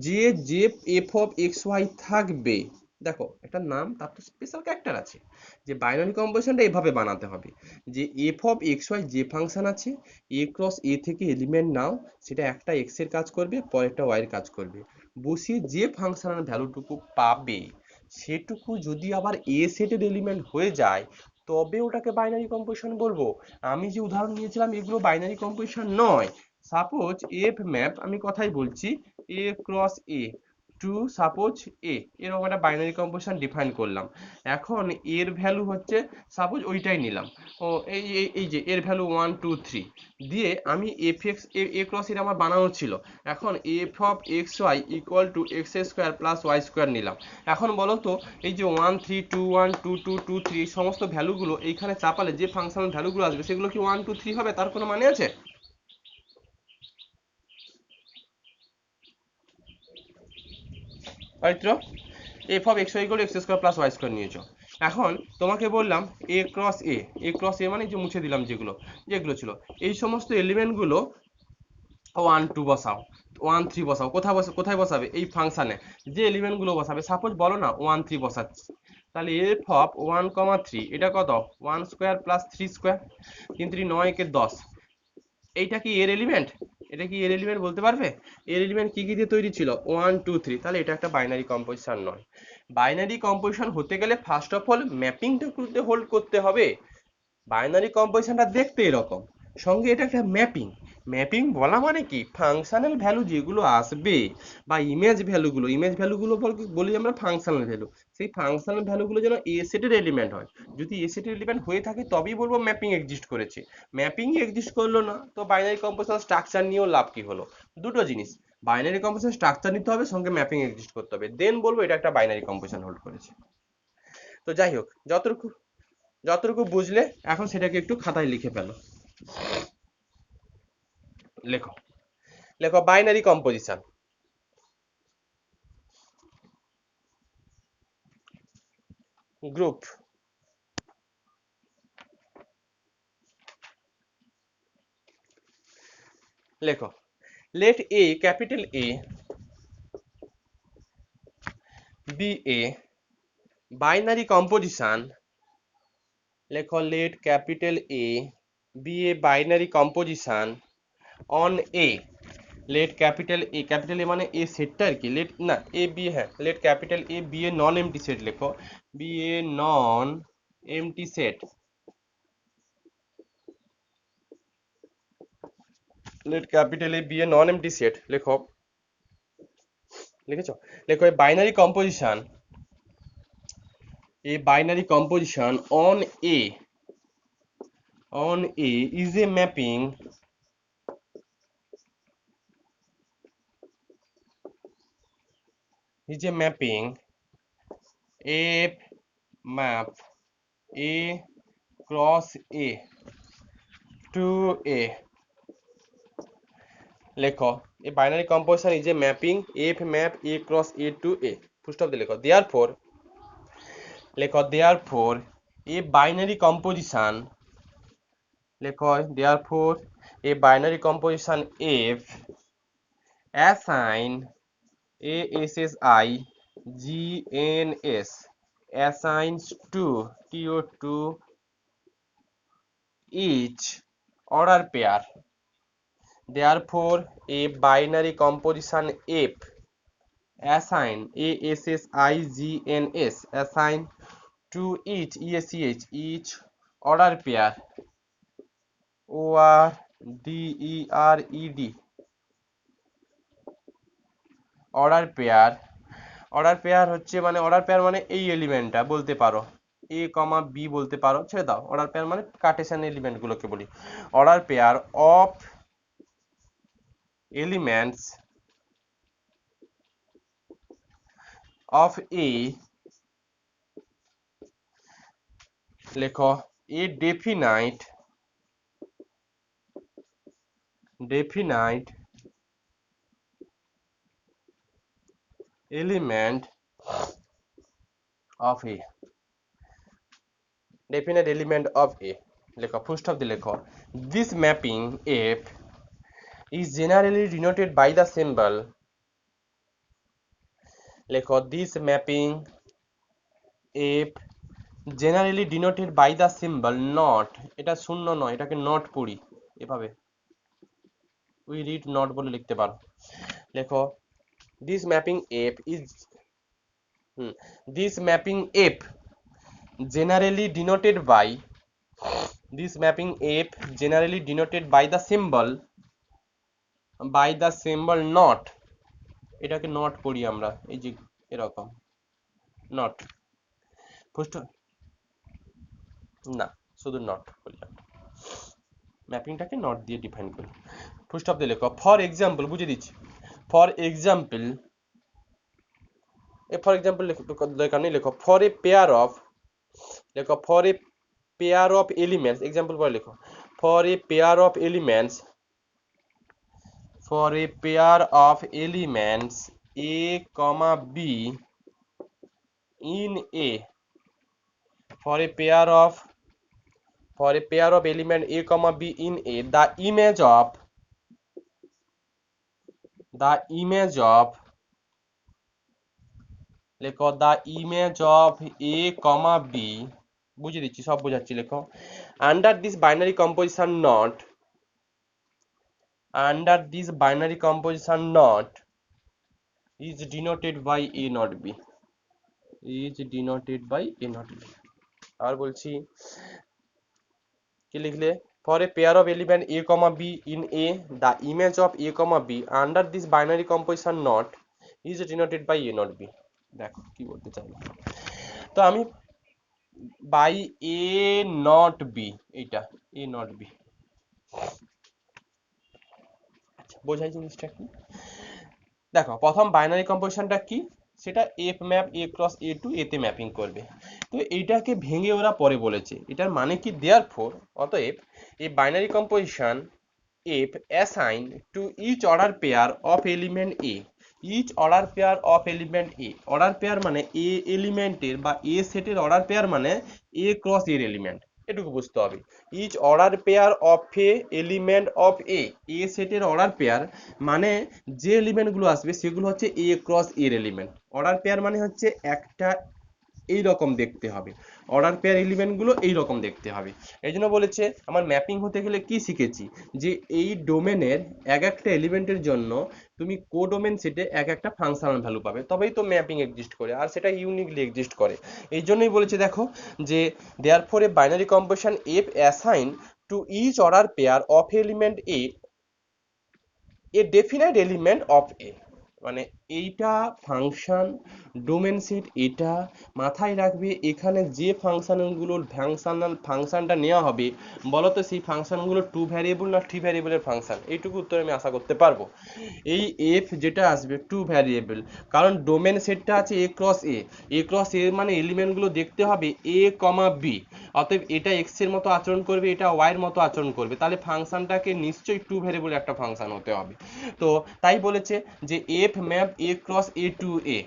যে যে এফ অফ এক্স ওয়াই থাকবে, দেখো একটা নাম, তার তো স্পেশাল ক্যারেক্টার আছে, যে বাইনারি কম্পোজিশনটা এভাবে বানাতে হবে যে এফ অফ এক্স ওয়াই যে ফাংশন আছে, এ ক্রস এ থেকে এলিমেন্ট নাও, সেটা একটা এক্স এর কাজ করবে, পরেরটা ওয়াই এর কাজ করবে, বসিয়ে যে ফাংশনাল ভ্যালুটুকু পাবে সেটুকু যদি আবার এ সেটের এলিমেন্ট হয়ে যায় তবে ওটাকে বাইনারি কম্পোজিশন বলবো। আমি যে উদাহরণ নিয়েছিলাম এগুলো বাইনারি কম্পোজিশন নয়। সাপোজ এফ ম্যাপ, আমি কথাই বলছি, এ ক্রস এ, টু সাপোজ এ, এরকম একটা বাইনারি কম্পোজিশন ডিফাইন করলাম। এখন এর ভ্যালু হচ্ছে সাপোজ ওইটাই নিলাম, ও এই এই এই যে এর ভ্যালু 1 2 3 দিয়ে আমি এফ এক্স এ ক্রস এটা আমার বানানো ছিল। এখন f of x y equal to x square plus y square নিলাম। এখন বলো তো এই যে 1 3 2 1 2 2 2 3 এই সমস্ত ভ্যালুগুলো এইখানে চাপালে যে ফাংশনাল ভ্যালুগুলো আসবে সেগুলো কি 1 2 3 হবে? তার কোনো মানে আছে? Right? F of x y equal x square plus y square নিয়েছো। এখন তোমাকে বললাম এ ক্রস এ মানে যে মুছে দিলাম যেগুলো যেগুলো ছিল এই সমস্ত এলিমেন্টগুলো 1 2 বসাও, 1 3 বসাও। কোথায় বসাবে? এই ফাংশনে যে এলিমেন্টগুলো বসাবে। সাপোজ বলো না 1 3 বসাচ্ছি, তাহলে এফ অফ 1 3 এটা কত? 1 স্কোয়ার প্লাস 3 স্কোয়ার, 3 3 9 কে 10। এইটা কি এর এলিমেন্ট? এটা কি এর এলিমেন্ট বলতে পারবে? এর এলিমেন্ট কি কি দিয়ে তৈরি ছিল? 1 2 3। তাহলে এটা একটা বাইনারি কম্পোজিশন নয়। বাইনারি কম্পোজিশন হতে গেলে ফার্স্ট অফ অল ম্যাপিংটা হোল্ড করতে হবে। বাইনারি কম্পোজিশনটা দেখতে এরকম, সঙ্গে এটা একটা ম্যাপিং। ম্যাপিং বলা মানে কি, ফাংশনাল ভ্যালু যেগুলো আসবে বা ইমেজ ভ্যালুগুলো বলি আমরা ফাংশনাল ভ্যালু। সেই ফাংশনাল ভ্যালুগুলো যেন এ সেটের এলিমেন্ট হয়। যদি এ সেটের এলিমেন্ট হয়ে থাকে তবেই বলবো ম্যাপিং এক্সিস্ট করেছে। ম্যাপিংই এক্সিস্ট করলো না তো বাইনারি কম্পোজিশন স্ট্রাকচার নিয়েও লাভ কি হলো? দুটো জিনিস, বাইনারি কম্পোজিশন স্ট্রাকচার নিতে হবে, সঙ্গে ম্যাপিং এক্সিস্ট করতে হবে, দেন বলবো এটা একটা বাইনারি কম্পোজিশন হোল্ড করেছে। তো যাই হোক, যতটুকু যতটুকু বুঝলে এখন সেটাকে একটু খাতায় লিখে ফেলো। লেখো লেখো বাইনারি কম্পোজিশন। গ্রুপ লেখো let a capital A be a binary composition। লেখো let capital A be a binary composition on A। let capital A মানে A সেটটা আর কি, let না A B, হ্যাঁ let capital A be a non empty set। লেখো be a non empty set। let capital A be a non empty set। লেখো, লিখেছো? লেখো a binary composition on A is a mapping f map A cross A to A। লেখো a binary composition is a mapping f map A cross A to A। Full stop দিয়ে লেখো therefore a binary composition। লেখো therefore a binary composition f assign ASSIGNS assigns to each order pair। Therefore a binary composition F assign ASSIGNS assign to each order pair ORDERED order pair হচ্ছে মানে order pair মানে এই এলিমেন্টটা বলতে পারো এ comma B বলতে পারো, ছেড়ে দাও। অর্ডার পেয়ার মানে কার্টেসিয়ান এলিমেন্ট গুলোকে বলি। Order pair of elements of A. লেখো a definite element of A। definite element of A। লেখো ফুল স্টপ দিয়ে লেখো this mapping F is generally denoted by the symbol। লেখো this mapping F generally denoted by the symbol not। এটা শূন্য নয়, এটাকে not পড়ি এভাবে, we read not বলে লিখতে পারো। লেখো this mapping F generally denoted by the symbol not এটাকে নট করি আমরা, এই যে এরকম নট ফুস্ট, না শুধু নট করি আমরা, ম্যাপিংটাকে নট দিয়ে ডিফাইন করি। ফুল স্টপ দিয়ে লেখো ফর এক্সাম্পল, বুঝিয়ে দিচ্ছি। ফর এক্সাম্পল, ফর এক্সাম্পল দরকার নেই, লেখো ফর এ পেয়ার অফ, লেখো for a pair of elements, example পরে লেখো for a pair of elements, for a pair of elements a comma b in a, for a pair of element a comma b in a, the image of লেখো the image of a comma b, বুঝিয়ে দিচ্ছি, সব বোঝাচ্ছি, লেখো under this binary composition not is denoted by a not b, is denoted by a not b। আর বলছি কি লিখলে, for a pair of element a comma b in a, the image of a comma b under this binary composition not is denoted by a not b। দেখো কি বলতে চাইলো, তো আমি by A not B, এইটা এ not B, বোঝাই জিনিসটা কি। দেখো প্রথম বাইনারি কম্পোজিশনটা কি, সেটা এফ ম্যাপ এ ক্রস এ টু এতে ম্যাপিং করবে। তো এইটাকে ভেঙে ওরা পরে বলেছে, এটার মানে কি, দেয়ারফর অতএব এই binary composition f assign to each order pair of element A, each order pair of element A, order pair মানে এ এলিমেন্টের বা এ সেটের অর্ডার পেয়ার মানে এ ক্রস এর এলিমেন্ট, এটুকু বুঝতে হবে। Each order pair of A element of A, A সেটের অর্ডার পেয়ার মানে যে এলিমেন্টগুলো আসবে সেগুলো হচ্ছে এ ক্রস এর এলিমেন্ট। অর্ডার পেয়ার মানে হচ্ছে একটা এই রকম দেখতে হবে, অর্ডার পেয়ার এলিমেন্টগুলো এই রকম দেখতে হবে। এই জন্য বলেছে আমার ম্যাপিং হতে গেলে কি শিখেছি, যে এই ডোমেনের এক একটা এলিমেন্টের জন্য তুমি কোডোমেন সেটে এক একটা ফাংশনাল ভ্যালু পাবে, তবেই তো ম্যাপিং এক্সিস্ট করে, আর সেটা ইউনিকলি এক্সিস্ট করে। এই জন্যই বলেছে দেখো যে therefore a binary composition f assign to each order pair of element a A definite element of A, মানে এইটা ফাংশন ডোমেন সেট, এটা মাথায় রাখবে। এখানে যে ফাংশনটা নেওয়া হবে বলতো, সেই ফাংশনগুলো টু ভ্যারিয়েবল না থ্রি ভ্যারিয়েবলের ফাংশন, এইটুকু উত্তর আমি আশা করতে পারবো। এই এফ যেটা আসবে টু ভ্যারিয়েবল, কারণ ডোমেন সেটটা আছে এ ক্রস এ, এ ক্রস এ মানে এলিমেন্টগুলো দেখতে হবে এ কমা বি, অতএব এটা এক্স এর মতো আচরণ করবে, এটা ওয়াই এর মতো আচরণ করবে, তাহলে ফাংশনটাকে নিশ্চয়ই টু ভ্যারিয়েবল একটা ফাংশন হতে হবে। তো তাই বলেছে যে এফ ম্যাপ এ ক্রস এ টু এ,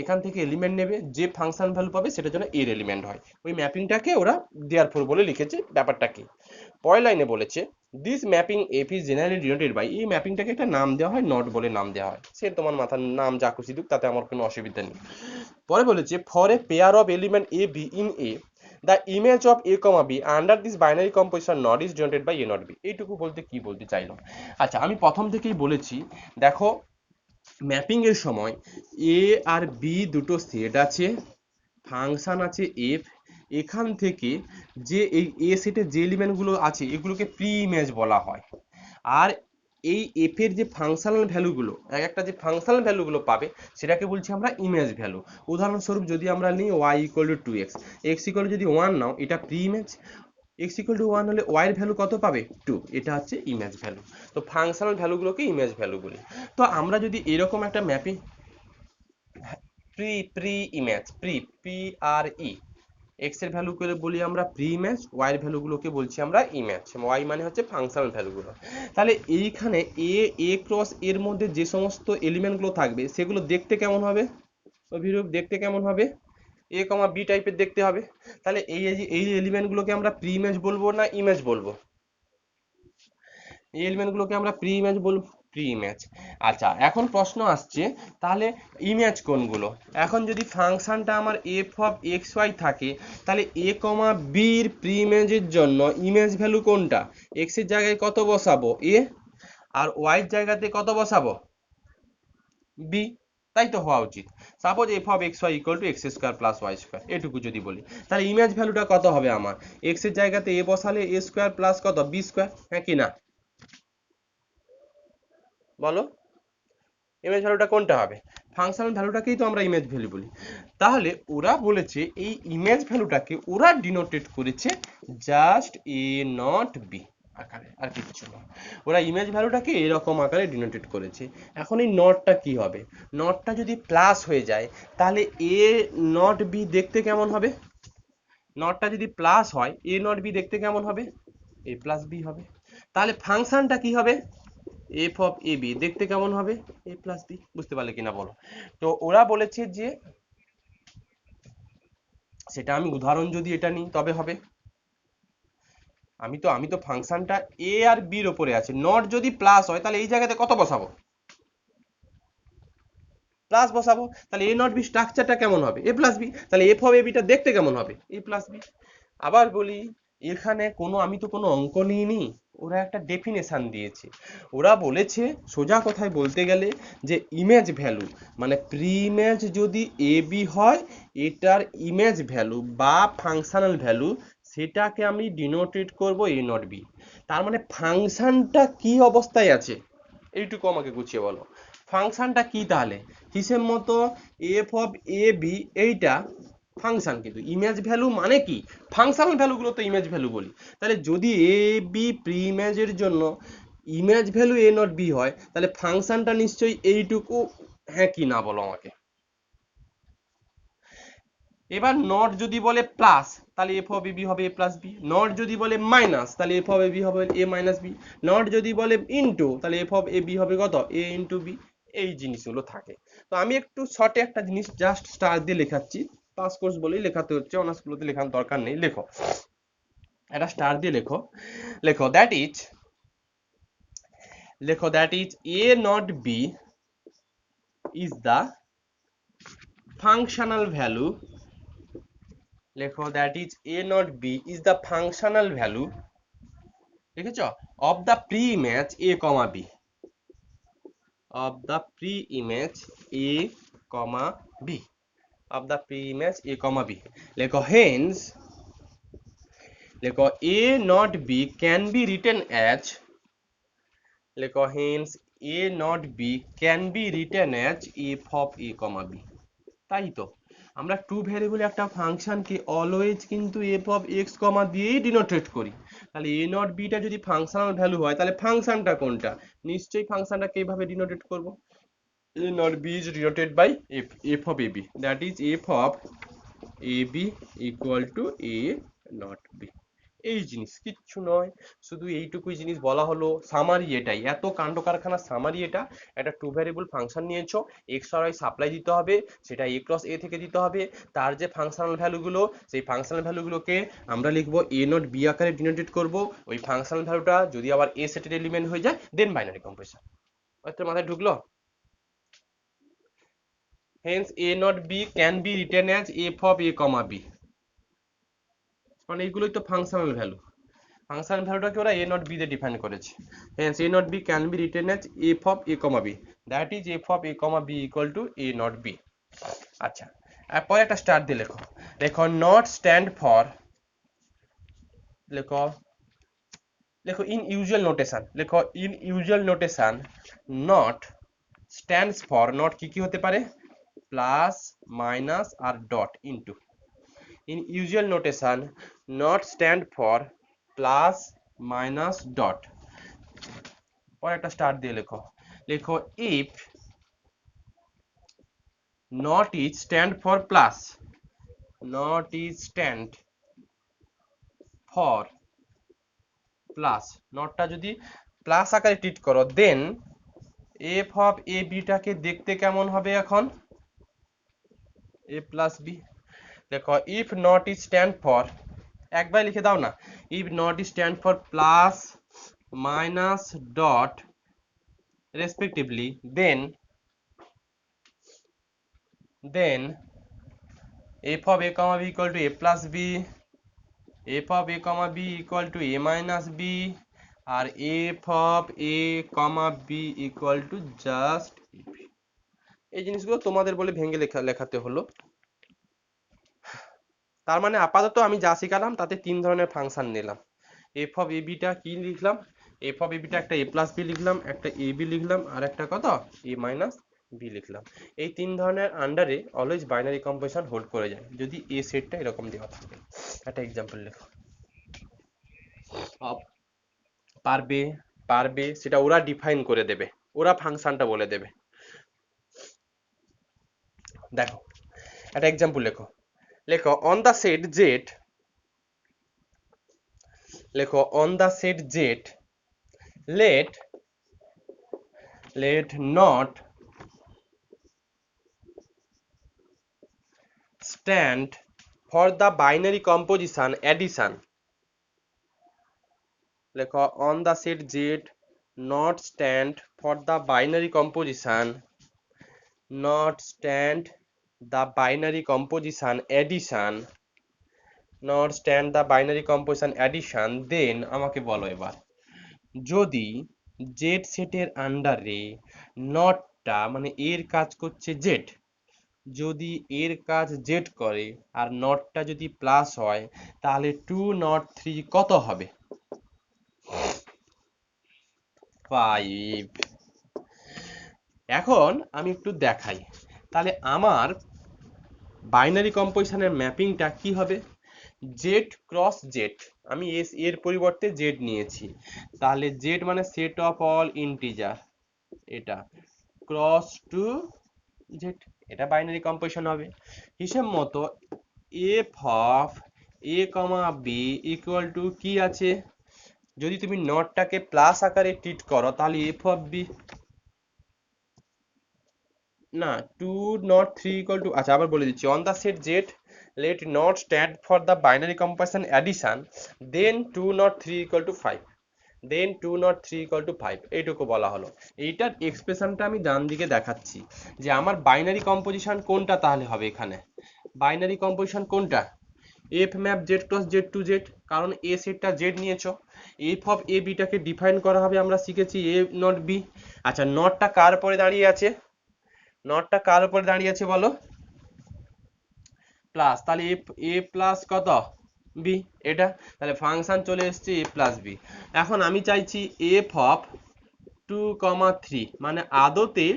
এখান থেকে এলিমেন্ট নেবে, যে ফাংশন ভ্যালু পাবে সেটার জন্য এর এলিমেন্ট হয়, ওই ম্যাপিংটাকে ওরা দেয়ারফর বলে লিখেছে। ব্যাপারটা কি, পরের লাইনে বলেছে this mapping f is generally denoted by, এই ম্যাপিংটাকে একটা নাম দেওয়া হয়, নট বলে নাম দেওয়া হয়, সে তোমার মাথার নাম যা খুশি দিক, তাতে আমার কোনো অসুবিধা নেই। পরে বলেছে for a pair of element a b in A, the image of A comma b under this binary composition not is denoted by A not b. এইটুকু বলতে কি বলতে চাইলো, আচ্ছা আমি প্রথম থেকেই বলেছি, দেখো ম্যাপিং এর সময় এ আর বি দুটো সেট আছে, ফাংশন আছে এফ, এখান থেকে যে এই এ সেটের যে এলিমেন্টগুলো আছে এগুলোকে প্রি ইমেজ বলা হয়। আর এই এফ এর যে ফাংশনাল ভ্যালুগুলো, এক একটা যে ফাংশনাল ভ্যালুগুলো পাবে সেটাকে বলছি আমরা ইমেজ ভ্যালু। উদাহরণস্বরূপ যদি আমরা নিই y equal to two x, x equal to যদি ওয়ান নাও, এটা pre image, x equal to one হলে ওয়াই এর ভ্যালু কত পাবে, টু, এটা হচ্ছে ইমেজ ভ্যালু। তো ফাংশনাল ভ্যালুগুলোকে ইমেজ ভ্যালু বলি। তো আমরা যদি এরকম একটা mapping, pre image, P R E, x এর ভ্যালু করে বলি আমরা প্রি ইমেজ, ওয়াই এর ভ্যালুগুলোকে বলছি আমরা ইমেজ, ওয়াই মানে হচ্ছে ফাংশনাল ভ্যালুগুলো। তাহলে এইখানে এ ক্রস এর মধ্যে যে সমস্ত এলিমেন্টগুলো থাকবে সেগুলো দেখতে কেমন হবে, অভিরূপ দেখতে কেমন হবে, এ কমা বি টাইপের দেখতে হবে। তাহলে এই এলিমেন্টগুলোকে আমরা প্রি ইমেজ বলবো না ইমেজ বলবো, এই এলিমেন্টগুলোকে আমরা প্রি ইমেজ বলবো, প্রি ইমেজ। আচ্ছা এখন প্রশ্ন আসছে তাহলে ইমেজ কোনগুলো, এখন যদি ফাংশনটা আমার এফ অফ এক্স ওয়াই থাকে, তাহলে এ কমা বির প্রি ইমেজের জন্য ইমেজ ভ্যালু কোনটা, এক্স এর জায়গায় কত বসাবো এ, আর ওয়াই এর জায়গাতে কত বসাবো বি, তাই তো হওয়া উচিত। Suppose f of x y equal to x square plus y square, এটুকু যদি বলি, তাহলে ইমেজ ভ্যালুটা কত হবে আমার, এক্স এর জায়গাতে এ বসালে এ স্কোয়ার প্লাস কত বি স্কোয়ার, হ্যাঁ কি না বলো। ইমেজ ভ্যালুটা কোনটা হবে? ফাংশনাল ভ্যালুটাকেই তো আমরা ইমেজ ভ্যালু বলি। তাহলে ওরা বলেছে এই ইমেজ ভ্যালুটাকে ওরা ডিনোটেট করেছে জাস্ট এ নট বি আকারে, আর কিছু না। ওরা ইমেজ ভ্যালুটাকে এরকম আকারে ডিনোটেট করেছে। এখন এই নটটা কি হবে? নটটা যদি প্লাস হয়ে যায় তাহলে এ নট বি দেখতে কেমন হবে? নটটা যদি প্লাস হয় এ নট বি দেখতে কেমন হবে? এ প্লাস বি হবে। তাহলে ফাংশনটা কি হবে? এফ অফ এ বি দেখতে কেমন হবে? এ প্লাস বি। বুঝতে পারলে কিনা বলো? তো ওরা বলেছে যে, সেটা আমি উদাহরণ যদি এটা নিই তবে হবে। আমি তো ফাংশনটা এ আর বির ওপরে আছে, নট যদি প্লাস হয় তাহলে এই জায়গাতে কত বসাবো? প্লাস বসাবো। তাহলে এ নট বি স্ট্রাকচারটা কেমন হবে? এ প্লাস বি। তাহলে এফ অফ এ বিটা দেখতে কেমন হবে? এ প্লাস বি। আবার বলি, এখানে আমি তো কোনো অঙ্ক নিইনি, ওরা একটা ডেফিনেশন দিয়েছে। ওরা বলেছে সোজা কথায় বলতে গেলে যে ইমেজ ভ্যালু মানে প্রি ইমেজ যদি এ বি হয়, এটার ইমেজ ভ্যালু বা ফাংশনাল ভ্যালু সেটাকে আমি ডিনোটেট করব এ নট বি। তার মানে ফাংশনটা কি অবস্থায় আছে এইটুকু আমাকে গুছিয়ে বলো। ফাংশনটা কি তাহলে? হিসেব মতো এফ অফ এ বি এইটা ফাংশন, কিন্তু ইমেজ ভ্যালু মানে কি? ফাংশনাল ভ্যালুগুলো তো ইমেজ ভ্যালু বলি। তাহলে যদি এ বি প্রি ইমেজের জন্য image value A not b হয়, তাহলে ফাংশনটা নিশ্চয়ই এইটুকু, হ্যাঁ কি না বলো আমাকে। এবার নট যদি বলে প্লাস তাহলে এফ অফ এ বি হবে এ প্লাস বি, নট যদি বলে মাইনাস তাহলে এফ অফ এ বি হবে এ মাইনাস বি, নট যদি বলে ইনটু তাহলে এফ অফ এ বি হবে কত? এ ইনটু বি। এই জিনিসগুলো থাকে। তো আমি একটু শর্টে একটা জিনিস জাস্ট স্টার দিয়ে লেখাচ্ছি, পাস কোর্স বলেই লেখাতে হচ্ছে, অনার্সগুলোতে লেখানোর দরকার নেই। লেখো, একটা স্টার দিয়ে লেখো। লেখো that is A not b is the functional value, লেখো that is A not b is the functional value, লিখেছ, of the preimage a comma b, of the preimage a comma b, of the preimage a comma b. লেখো hence, লেখো a not b can be written as, লেখো hence a not b can be written as f of A comma b. তাই তো আমরা two variable একটা ফাংশনকে always কিন্তু F of x কমা দিয়েই ডিনোটেট করি। তাহলে এ নট বিটা যদি ফাংশনাল ভ্যালু হয় তাহলে ফাংশনটা কোনটা? নিশ্চয়ই ফাংশনটাকে এইভাবে ডিনোটেট করব, a not b is denoted by f of A b, that is f of A b equal to A not b. এই জিনিস কিচ্ছু নয়, শুধু এইটুকুই জিনিস বলা হলো। সামারি এটাই, এত কাণ্ড কারখানার সামারি এটা। একটা টু ভ্যারিয়েবল ফাংশন নিয়েছো, এক্স আর ওয়াই সাপ্লাই দিতে হবে, সেটা এ ক্রস এ থেকে দিতে হবে। তার যে ফাংশনাল ভ্যালুগুলো, সেই ফাংশনাল ভ্যালুগুলোকে আমরা লিখবো এ নট বি আকারে ডিনোটেট করব। ওই ফাংশনাল ভ্যালুটা যদি আবার এ সেটের এলিমেন্ট হয়ে যায় দেন বাইনারি কম্পারেশন। হয়তো মাথায় ঢুকলো? Hence a not b can be written as f of A comma b, মানে এইগুলোই তো ফাংশনাল ভ্যালু। ফাংশন ভ্যালুটাকে ওরা এ নট বি দিয়ে ডিফাইন করেছে। Hence a not b can be written as f of A comma b, that is f of A comma B equal to A not b. আচ্ছা, এরপরে একটা star দিয়ে লেখো। লেখো নট স্ট্যান্ড ফর, লেখো লেখো ইন ইউজুয়াল নোটেশন, লেখো in usual notation not stands for, not কি কি হতে পারে? প্লাস, মাইনাস আর dot into. In usual notation not stand for plus, minus, dot. পরে একটা স্টার দিয়ে লেখো। লেখো if not is stand for plus, not is stand for plus, নটটা যদি প্লাস আকারে ট্রিট করো দেন এফ অফ এ বিটাকে দেখতে কেমন হবে? এখন এ প্লাস বি। দেখো if not is stand for, একবার লিখে দাও না, if not is stand for plus, minus, dot respectively, then f of a comma b equal to a plus b, f of a comma b equal to a minus b, আর f of a comma b equal to just f। এই জিনিসগুলো তোমাদের বলে ভেঙে লেখাতে হলো। তার মানে আপাতত আমি যা শিখালাম তাতে তিন ধরনের ফাংশন নিলাম। এফ অফ এ বিটা কি লিখলাম? এফ অফ এ বিটা একটা এ প্লাস বি লিখলাম, একটা এ বি লিখলাম, আর একটা কত? এ মাইনাস বি লিখলাম। এই তিন ধরনের আন্ডারে অলওয়েজ বাইনারি কম্পোজিশন হোল্ড করে যায় যদি এ সেটটা এরকম দেওয়া থাকে। একটা এক্সাম্পল লেখো। পারবে পারবে সেটা ওরা ডিফাইন করে দেবে, ওরা ফাংশনটা বলে দেবে। দেখো একটা এক্সাম্পল লেখো। লেখো অন দা সেট জেড, লেখো on the set Z let not stand for the binary composition addition, লেখো on the set z not stand for the binary composition, not stand the binary composition addition, not stand the binary composition addition, then আমাকে বলো এবার যদি Z সেটের আন্ডারে নটটা মানে এর কাজ করছে জেড, যদি এর কাজ জেড করে আর নটটা যদি প্লাস হয় তাহলে 2 নট 3 কত হবে? 5। এখন আমি একটু দেখাই, তাহলে আমার বাইনারি কম্পোজিশনের ম্যাপিংটা কি হবে? জেড ক্রস জেড, আমি এর পরিবর্তে জেড নিয়েছি, তাহলে জেড মানে সেট অফ অল ইন্টিজার, এটা ক্রস টু জেড, এটা বাইনারি কম্পোজিশন হবে। হিসেব মতো F of A comma B equal to কি আছে, যদি তুমি নটটাকে প্লাস আকারে ট্রিট করো তাহলে এফ অফ বি না 2 নট 3 ইকুয়াল টু, আচ্ছা আবার বলে দিচ্ছি, on the set Z let not stand for the binary composition addition then 2 not 3 equal to 5, then 2 not 3 equal to 5, এইটুকু বলা হলো। এইটার এক্সপ্রেশনটা আমি ডান দিকে দেখাচ্ছি যে আমার বাইনারি কম্পোজিশন কোনটা তাহলে হবে এখানে, বাইনারি কম্পোজিশন কোনটা, F map Z cross Z to Z, কারণ এ সেটটা জেড নিয়েছো, এফ অফ এ বিটাকে ডিফাইন করা হবে, আমরা শিখেছি এ নট বি। আচ্ছা নটটা কার উপরে দাঁড়িয়ে আছে, নটটা কার উপরে দাঁড়িয়ে আছে বলো, প্লাস, তাহলে এ প্লাস কত বি, এটা তাহলে ফাংশন চলে এসছে এ প্লাস বি। এখন আমি চাইছি এফ অফ 2 কমা 3 মানে আদতে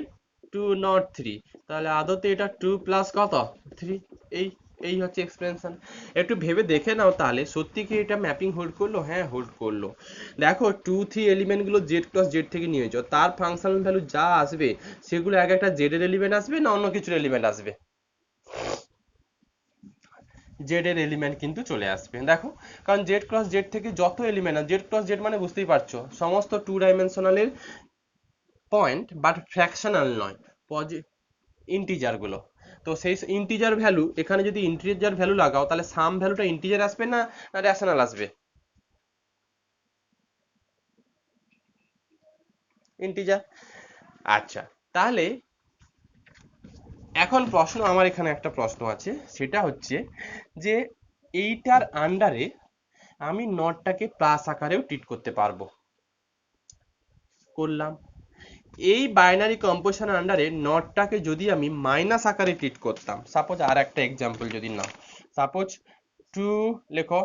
2 নট 3, তাহলে আদতে এটা 2 প্লাস কত 3, এই এই হচ্ছে এক্সপ্রেশন। একটু ভেবে দেখে নাও তাহলে সত্যি কি এটা ম্যাপিং হোল্ড করলো? হ্যাঁ হোল্ড করলো। দেখো 2 3 এলিমেন্টগুলো জেড ক্রস জেড থেকে নিয়েছো, তার ফাংশনাল ভ্যালু যা আসবে সেগুলো এক একটা জেড এর এলিমেন্ট আসবে না অন্য কিছুর এলিমেন্ট আসবে? জেড এর এলিমেন্ট কিন্তু চলে আসবে। দেখো কারণ জেড ক্রস জেড থেকে যত এলিমেন্ট, জেড ক্রস জেড মানে বুঝতেই পারছো সমস্ত 2 ডাইমেনশনালের পয়েন্ট, বাট ফ্র্যাকশনাল নয়, ইন্টিজার গুলো। তো সেই ইন্টিজার ভ্যালু এখানে যদি ইন্টিজার ভ্যালু লাগাও তাহলে সাম ভ্যালুটা ইন্টিজার আসবে না না রেশনাল আসবে? ইন্টিজার। আচ্ছা তাহলে এখন প্রশ্ন, আমার এখানে একটা প্রশ্ন আছে, সেটা হচ্ছে যে এইটার আন্ডারে আমি নটটাকে প্লাস আকারেও ট্রিট করতে পারবো, করলাম। এই বাইনারি কম্পোজিশন আন্ডারে নটটাকে যদি আমি মাইনাস আকারে ট্রিট করতাম, সাপোজ আর একটা এক্সাম্পল যদি নাও, সাপোজ 2 লেখো,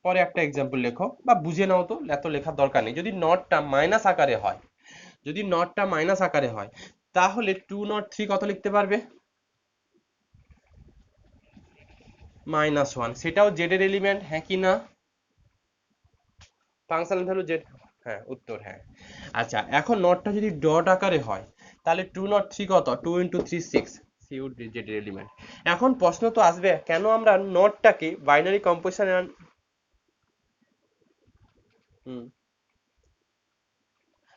পরে একটা এক্সাম্পল লেখো বা বুঝে নাও, তো এত লেখার দরকার নেই। যদি নটটা মাইনাস আকারে হয়, যদি নটটা মাইনাস আকারে হয় তাহলে 2 নট 3 কত লিখতে পারবে? -1, সেটাও জেড এর এলিমেন্ট, হ্যাঁ কি না? ফাংশনাল ভ্যালু জেড, হ্যাঁ উত্তর হ্যাঁ। আচ্ছা এখন নটটা যদি ডট আকারে হয় তাহলে 2 নট 3 কত, 2 × 3 6, সি উড বি জেড এর এলিমেন্ট। এখন প্রশ্ন তো আসবে কেন আমরা নটটাকে বাইনারি কম্পোজিশন, হুম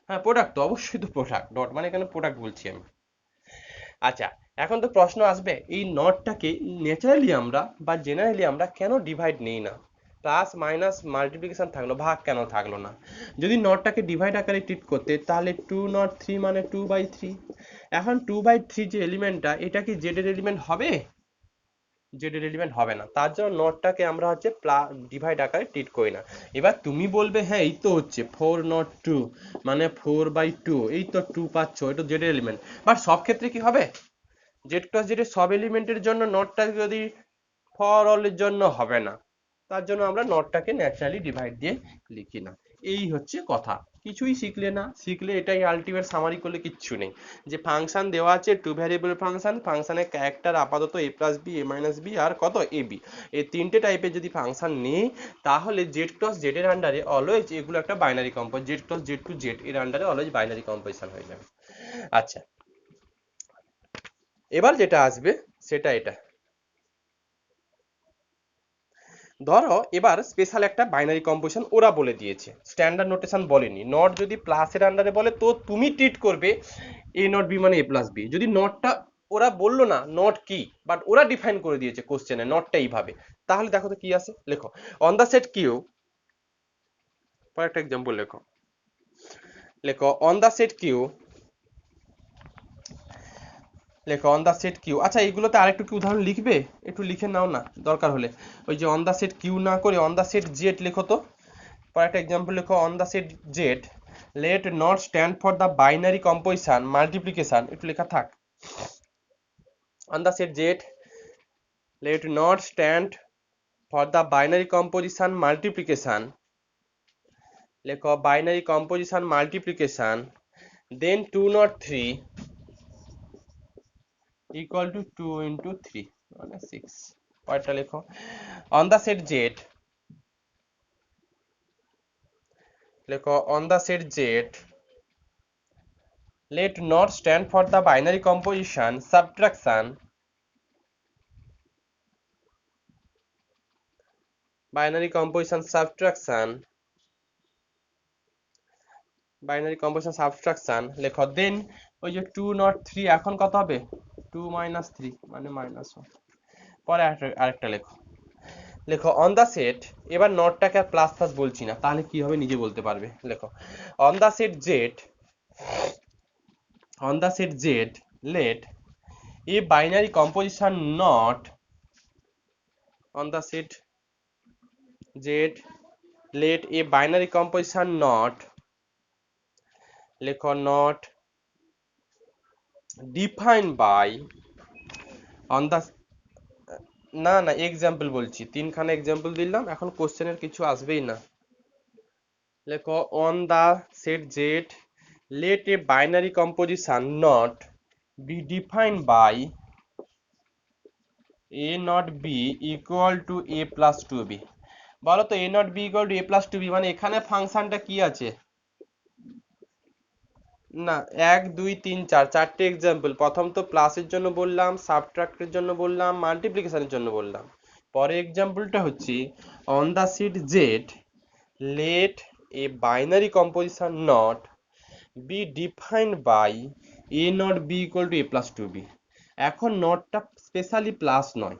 হ্যাঁ প্রোডাক্ট তো অবশ্যই, তো প্রোডাক্ট, ডট মানে এখানে প্রোডাক্ট বলছি আমি। আচ্ছা এখন তো প্রশ্ন আসবে এই নটটাকে ন্যাচারালি আমরা বা জেনারেলি আমরা কেন ডিভাইড নেই না, প্লাস মাইনাস মাল্টিপ্লিকেশন থাকলো, ভাগ কেন থাকলো না? যদি নটটাকে ডিভাইড আকারে ট্রিট করতে তাহলে 2 নট 3 মানে 2/3। এখন 2/3 যে এলিমেন্টটা, এটা কি জেড এর এলিমেন্ট হবে? জেড এর এলিমেন্ট হবে না, তার জন্য নটটাকে আমরা হচ্ছে ডিভাইড আকারে ট্রিট করি না। এবার তুমি বলবে হ্যাঁ এই তো হচ্ছে 4 নট 2 মানে 4/2, এই তো 2 পাচ্ছ, এটা জেড এর এলিমেন্ট। বাট সব ক্ষেত্রে কি হবে? জেড ক্রস জেড এর সব এলিমেন্টের জন্য নটটা যদি ফর অল এর জন্য হবে না, তার জন্য আমরা নটটাকে ন্যাচারালি ডিভাইড দিয়ে লিখি না, এই হচ্ছে কথা। কিছুই শিখলে না, শিখলে এটাই আলটিমেট সামারি করলে কিচ্ছু নেই, যে ফাংশন দেওয়া আছে টু ভ্যারিয়েবল ফাংশন, ফাংশনের ক্যারেক্টার আপাতত এ প্লাস বি, এ মাইনাস বি আর কত এ বি, এই তিনটে টাইপের যদি ফাংশন নেই তাহলে জেড ক্রস জেড এর আন্ডারে অলওয়েজ এগুলো একটা binary compose, Z cross Z to Z এর আন্ডারে অলওয়েজ বাইনারি কম্পোজিশন হয়ে যাবে। আচ্ছা, এবার যেটা আসবে সেটা এটা, ধরো এবার স্পেশাল একটা বাইনারি কম্পোজিশন ওরা বলে দিয়েছে, স্ট্যান্ডার্ড নোটেশন বলেনি, নট যদি প্লাসের আন্ডারে বলে তো তুমি ট্রিট করবে এ নট বি মানে এ প্লাস বি, যদি নটটা ওরা বললো না নট কি, বাট ওরা ডিফাইন করে দিয়েছে কোশ্চেনে নটটা এইভাবে, তাহলে দেখো তো কি আছে, লেখো অন দা সেট কিউ, পর একটা এক্সাম্পল লেখো, লেখো অন দা সেট কিউ, লেখো অন দা সেট কিউ, আচ্ছা এইগুলোতে আরেকটু কি উদাহরণ লিখবে, একটু লিখে নাও না দরকার হলে, ওই যে অন দা সেট কিউ না করে অন দা সেট জেড লেখো তো, পর একটা এক্সাম্পল লেখো on the set Z let not stand for the binary composition multiplication, একটু লেখা থাক, on the set Z let not stand for the binary composition multiplication, লেখো binary composition multiplication, then 2 not 3 equal to 2 into 3 মানে 6, পরেরটা লেখো on the set Z, লেখো on the set Z let not stand for the binary composition subtraction, binary composition subtraction, binary composition subtraction, লেখো দেন ওই যে 2 not 3 এখন কত হবে 2 minus 3 মানে -1, পরে আরেকটা লেখো, লেখো অন দা সেট, এবার নটটাকে আর প্লাস প্লাস বলছি না, তাহলে কি হবে নিজে বলতে পারবে, লেখো on the set Z, on the set Z let a binary composition not, on the set Z let a binary composition not, লেখো not defined by on the, না না এক্সাম্পল বলছি, তিনখানা এক্সাম্পল দিলাম, এখন কোশ্চেনের কিছু আসবেই না, লেখো on the set Z let a binary composition not be defined by a not b equal to a plus 2b, বলো তো a not b equal to a plus 2b মানে এখানে ফাংশনটা কি আছে, না 1 2 3 4 চারটে এক্সাম্পল, প্রথম তো প্লাসের জন্য বললাম, সাবট্রাক্টের জন্য বললাম, মাল্টিপ্লিকেশনের জন্য বললাম, পরে এক্সাম্পলটা হচ্ছে on the set Z let A binary composition not B defined by A not B equal to A plus 2b, এখন নটটা স্পেশালি প্লাস নয়,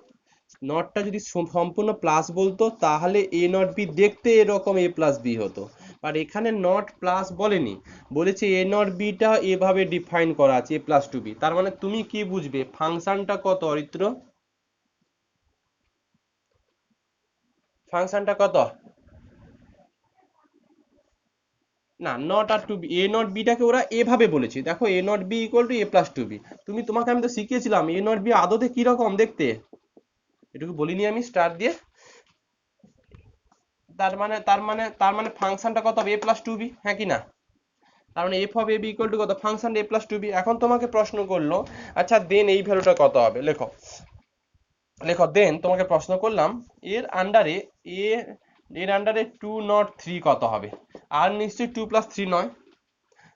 নটটা যদি সম্পূর্ণ প্লাস বলতো তাহলে এ নট বি দেখতে এরকম এ প্লাস বি হতো, আর এখানে নট প্লাস বলেনি, বলেছে এ নট বিটা এভাবে ডিফাইন করা আছে এ প্লাস 2b, তার মানে তুমি কি বুঝবে ফাংশনটা কত অরিত্র, ফাংশনটা কত, না not R to B, A not বিটাকে ওরা এভাবে বলেছে, দেখো a not B equal to A plus 2b, তোমাকে আমি তো শিখিয়েছিলাম এ নট বি আদতে কি রকম দেখতে, এটুকু বলিনি আমি স্টার দিয়ে, তার মানে ফাংশনটা কত হবে a প্লাস 2b, হ্যাঁ কি না, তার মানে f of a b equal to কত ফাংশন a প্লাস 2b, এখন তোমাকে প্রশ্ন করলো আচ্ছা দেন এই ভ্যালুটা কত হবে, লেখো লেখো দেন তোমাকে প্রশ্ন করলাম এর আন্ডারে এ, এর আন্ডারে 2 নট 3 কত হবে, আর নিশ্চয়ই 2 প্লাস 3 নয়,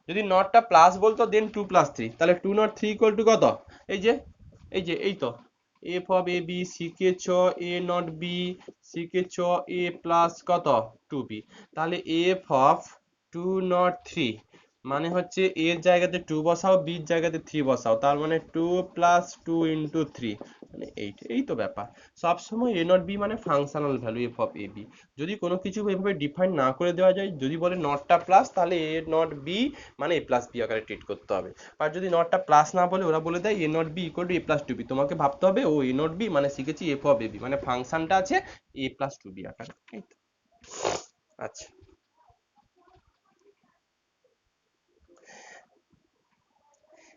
যদি নটটা প্লাস বলতো দেন 2 প্লাস 3, তাহলে 2 নট 3 ইকুয়াল টু কত, এই যে এই তো f of a b শিখেছ a not b শিখেছ a plus কত 2b, তাহলে f অফ 2 নট 3 মানে হচ্ছে এর জায়গাতে 2 বসাও বির জায়গাতে 3 বসাও, তার মানে 2 প্লাস 2 ইন্টু 3 মানে 8, এই তো ব্যাপার, সবসময় এ নট বি মানে functional value F of A B, যদি কোনো কিছু এভাবে ডিফাইন না করে দেওয়া যায়, যদি বলে নটটা প্লাস তাহলে এ নট বি মানে এ প্লাস বি আকারে ট্রিট করতে হবে, আর যদি নটটা প্লাস না বলে ওরা বলে দেয় a not B equal to A plus two b, তোমাকে ভাবতে হবে ও এ নট বি মানে শিখেছি এফ অফ এ বি মানে ফাংশনটা আছে এ প্লাস টু বি আকারে, এই তো। আচ্ছা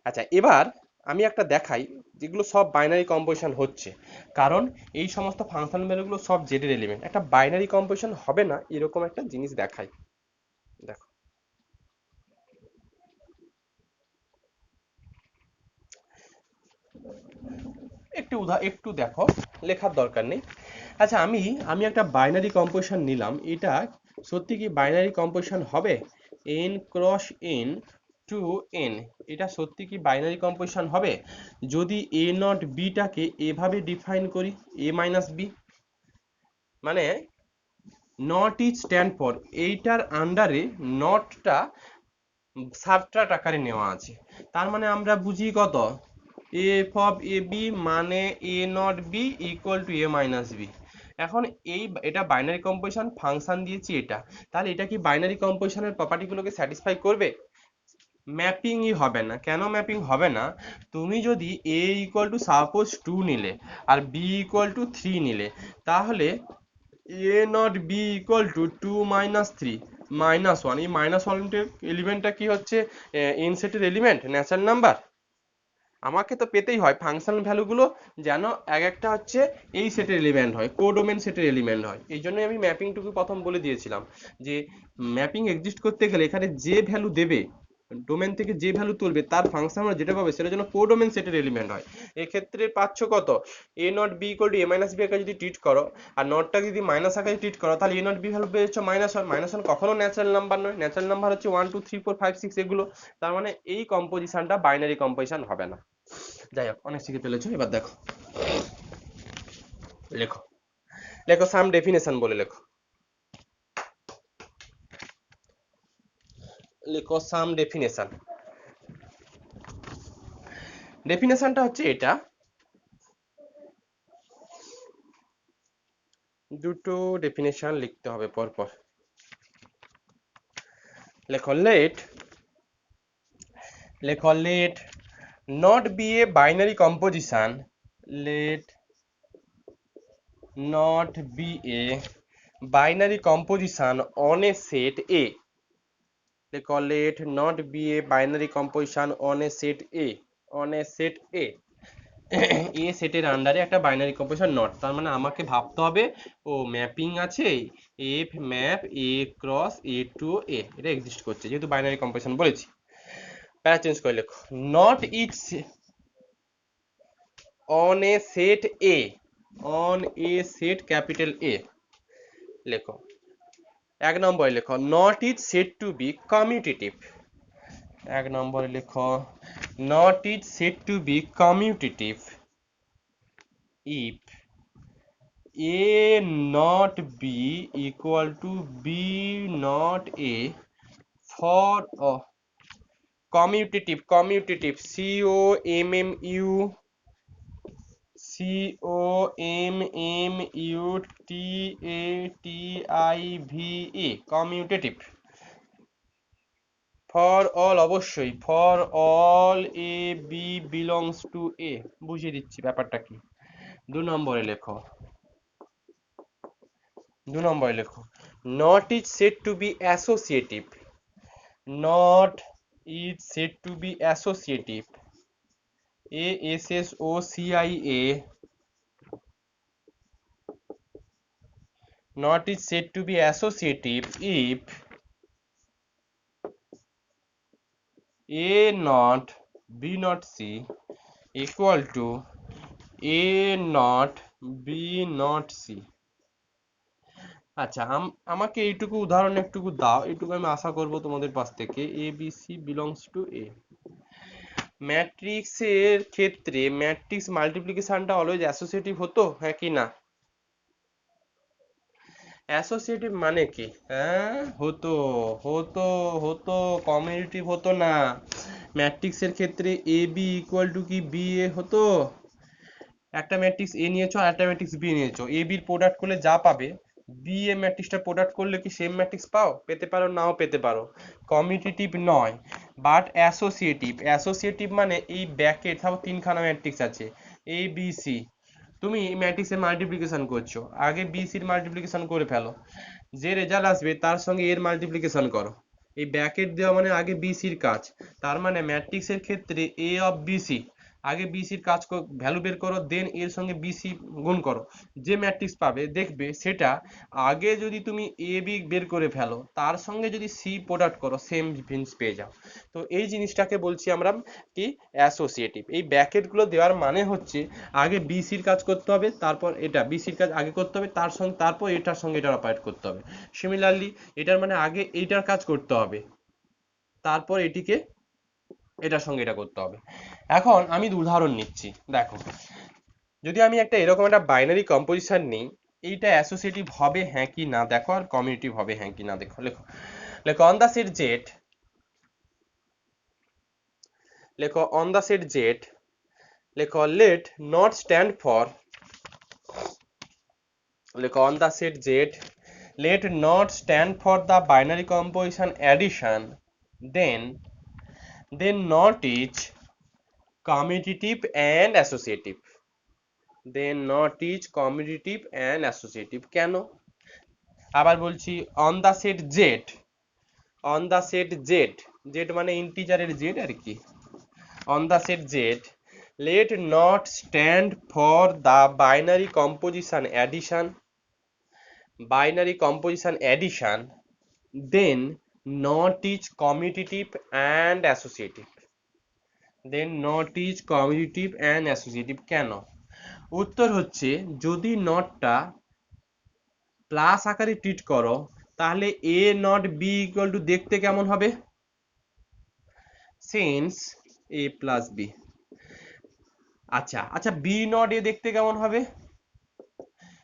আচ্ছা এবার আমি একটা দেখাই যেগুলো সব বাইনারি কম্পোজিশন হচ্ছে, কারণ এই সমস্ত ফাংশন ভ্যালুগুলো সব জেডের এলিমেন্ট, একটা বাইনারি কম্পোজিশন হবে না এরকম একটা জিনিস দেখাই, দেখো একটু দেখো, লেখার দরকার নেই। আচ্ছা, আমি একটা বাইনারি কম্পোজিশন নিলাম, এটা সত্যি কি বাইনারি কম্পোজিশন হবে? n cross n to n, এটা সত্যি কি বাইনারি কম্পোজিশন হবে? যদি a নট b টাকে এভাবে ডিফাইন করি, a মাইনাস b, মানে নট ইজ স্ট্যান্ড ফর, এইটার আন্ডারে নটটা সাবট্রাক্ট আকারে নেওয়া আছে, তার মানে আমরা বুঝি কত, এফ অফ এ বি মানে a not B equal to a minus b. এখন এটা বাইনারি কম্পোজিশন, ফাংশন দিয়েছি এটা, তাহলে এটা কি বাইনারি কম্পোজিশনের প্রপার্টিগুলোকে স্যাটিসফাই করবে? ম্যাপিংই হবে না। কেন ম্যাপিং হবে না? তুমি যদি এ ইকুয়াল টু সাপোজ 2 নিলে আর বি ইকুয়াল টু 3 নিলে, তাহলে এ not B equal to 2 minus 3 minus 1, এই মাইনাস 1 এলিমেন্টটা কি হচ্ছে? ইন সেটের এলিমেন্ট, ন্যাচারাল নাম্বার। আমাকে তো পেতেই হয় ফাংশনাল ভ্যালুগুলো যেন এক একটা হচ্ছে এই সেটের এলিমেন্ট হয়, কোডোমেন সেটের এলিমেন্ট হয়। এই জন্যই আমি ম্যাপিংটুকু প্রথম বলে দিয়েছিলাম যে ম্যাপিং এক্সিস্ট করতে গেলে এখানে যে ভ্যালু দেবে, ডোমেন থেকে যে ভ্যালু তুলবে, তার ফাংশন আমরা যেটা পাবে সেটা যেন কোডোমেন সেটের এলিমেন্ট হয়। এক্ষেত্রে পাচ্ছ কত, a not B equal to a minus b আকারে যদি ট্রিট করো, আর নটটাকে যদি মাইনাস আকারে ট্রিট করো, তাহলে এ নট বি ভ্যালু পেয়েছ -1। -1 কখনো ন্যাচারাল নাম্বার নয়, ন্যাচারাল নাম্বার হচ্ছে 1 2 3 4 5 6 এগুলো। তার মানে এই কম্পোজিশনটা বাইনারি কম্পোজিশন হবে না। যাই হোক, অনেক শিখে ফেলেছো, এবার দেখো, লেখো লেখো সাম ডেফিনেশন বলে লেখো, লেখো সাম ডেফিনেশন। ডেফিনেশনটা হচ্ছে এটা, দুটো ডেফিনেশন লিখতে হবে পরপর। লেখো late not be a binary composition, let not be a binary composition on a set A. লেখো let not be a binary composition on a set A, on a set A। এ সেটের আন্ডারে একটা binary composition not, তার মানে আমাকে ভাবতে হবে ও mapping আছে, এফ ম্যাপ এ ক্রস এ টু এ, এটা এক্সিস্ট করছে যেহেতু বাইনারি কম্পোজিশন বলেছি। প্যারা চেঞ্জ করে লেখো not it's on A set A, on A set capital A. লেখো 1 নম্বরে লেখো not is set to be commutative. 1 নম্বরে লেখো not is set to be commutative if a not b equal to b not a for commutative c o m m u c o m m u t a t i v e commutative for all, অবশ্যই for all a b belongs to a। বুঝিয়ে দিচ্ছি ব্যাপারটা কি। 2 নম্বরে লেখো not is said to be associative, not is said to be associative, a s s o c i a, not is said to be associative if a not b not c equal to a not b not c। আচ্ছা, আমাকে এইটুকু উদাহরণ একটুকু দাও, এইটুকু আমি আশা করব তোমাদের পাশ থেকে। এ বি সি বিলংস টু এ, ম্যাট্রিক্সের ক্ষেত্রে ম্যাট্রিক্স মাল্টিপ্লিকেশনটা অলওয়েজ অ্যাসোসিয়েটিভ হতো, হ্যাঁ কি না? অ্যাসোসিয়েটিভ মানে কি? হ্যাঁ, হতো হতো হতো কমিউটেটিভ হতো না। ম্যাট্রিক্সের ক্ষেত্রে এ বি ইকুয়াল টু কি বি এ হতো? একটা ম্যাট্রিক্স এ নিয়েছো আর একটা ম্যাট্রিক্স বি নিয়েছো, এ বির প্রোডাক্ট করলে যা পাবে বি এ ম্যাট্রিক্সটা প্রোডাক্ট করলে কি সেম ম্যাট্রিক্স পাও? পেতে পারো, নাও পেতে পারো। কমিউটেটিভ নয় বাট অ্যাসোসিয়েটিভ। অ্যাসোসিয়েটিভ মানে এই ব্যাকেট থাকো তিনখানা ম্যাট্রিক্স আছে এ বি সি, তুমি ম্যাট্রিক্সের মাল্টিপ্লিকেশন করছো, আগে বি সির মাল্টিপ্লিকেশন করে ফেলো, যে রেজাল্ট আসবে তার সঙ্গে এর মাল্টিপ্লিকেশন করো। এই ব্র্যাকেট দেওয়া মানে আগে বি সির কাজ। তার মানে ম্যাট্রিক্সের ক্ষেত্রে এ অফ বি সি, আগে বিসির কাজ ভ্যালু বের করো, দেন এর সঙ্গে বিসি গুণ করো, যে ম্যাট্রিক্স পাবে দেখবে সেটা আগে যদি তুমি এ বি বের করে ফেলো তার সঙ্গে যদি সি প্রোডাক্ট করো সেম জিনিস পেয়ে যাও। তো এই জিনিসটাকে বলছি আমরা কি অ্যাসোসিয়েটিভ। এই ব্র্যাকেটগুলো দেওয়ার মানে হচ্ছে আগে বিসির কাজ করতে হবে, তারপর এটা বিসির কাজ আগে করতে হবে, তার সঙ্গে তারপর এটার সঙ্গে এটা অপারেট করতে হবে। সিমিলারলি এটার মানে আগে এইটার কাজ করতে হবে, তারপর এটিকে এটার সঙ্গে এটা করতে হবে। এখন আমি উদাহরণ নিচ্ছি, দেখো যদি আমি একটা এরকম একটা বাইনারি কম্পোজিশন নিই, এইটা অ্যাসোসিয়েটিভ হবে হ্যাঁ কি না দেখো, আর কমিউনিটিভ হবে হ্যাঁ কি না দেখো। লেখো লেখো অন দ্য সেট জেড, লেখো অন দ্য সেট জেড, লেখো লেট নট স্ট্যান্ড ফর, লেখো on the set Z let not stand for the binary composition addition, then not is commutative and associative, then not is commutative and associative। কেন? আবার বলছি on the set Z, on the set Z, Z মানে ইন্টিজারের Z আর কি, on the set Z let not stand for the binary composition addition, binary composition addition, then not is commutative and associative, then not is commutative and associative। কেন? উত্তর হচ্ছে যদি নটটা plus আকারে ট্রিট করো তাহলে এ নট বি ইকুয়াল টু দেখতে কেমন হবে? Since a plus b. আচ্ছা আচ্ছা, বি নট এ দেখতে কেমন হবে?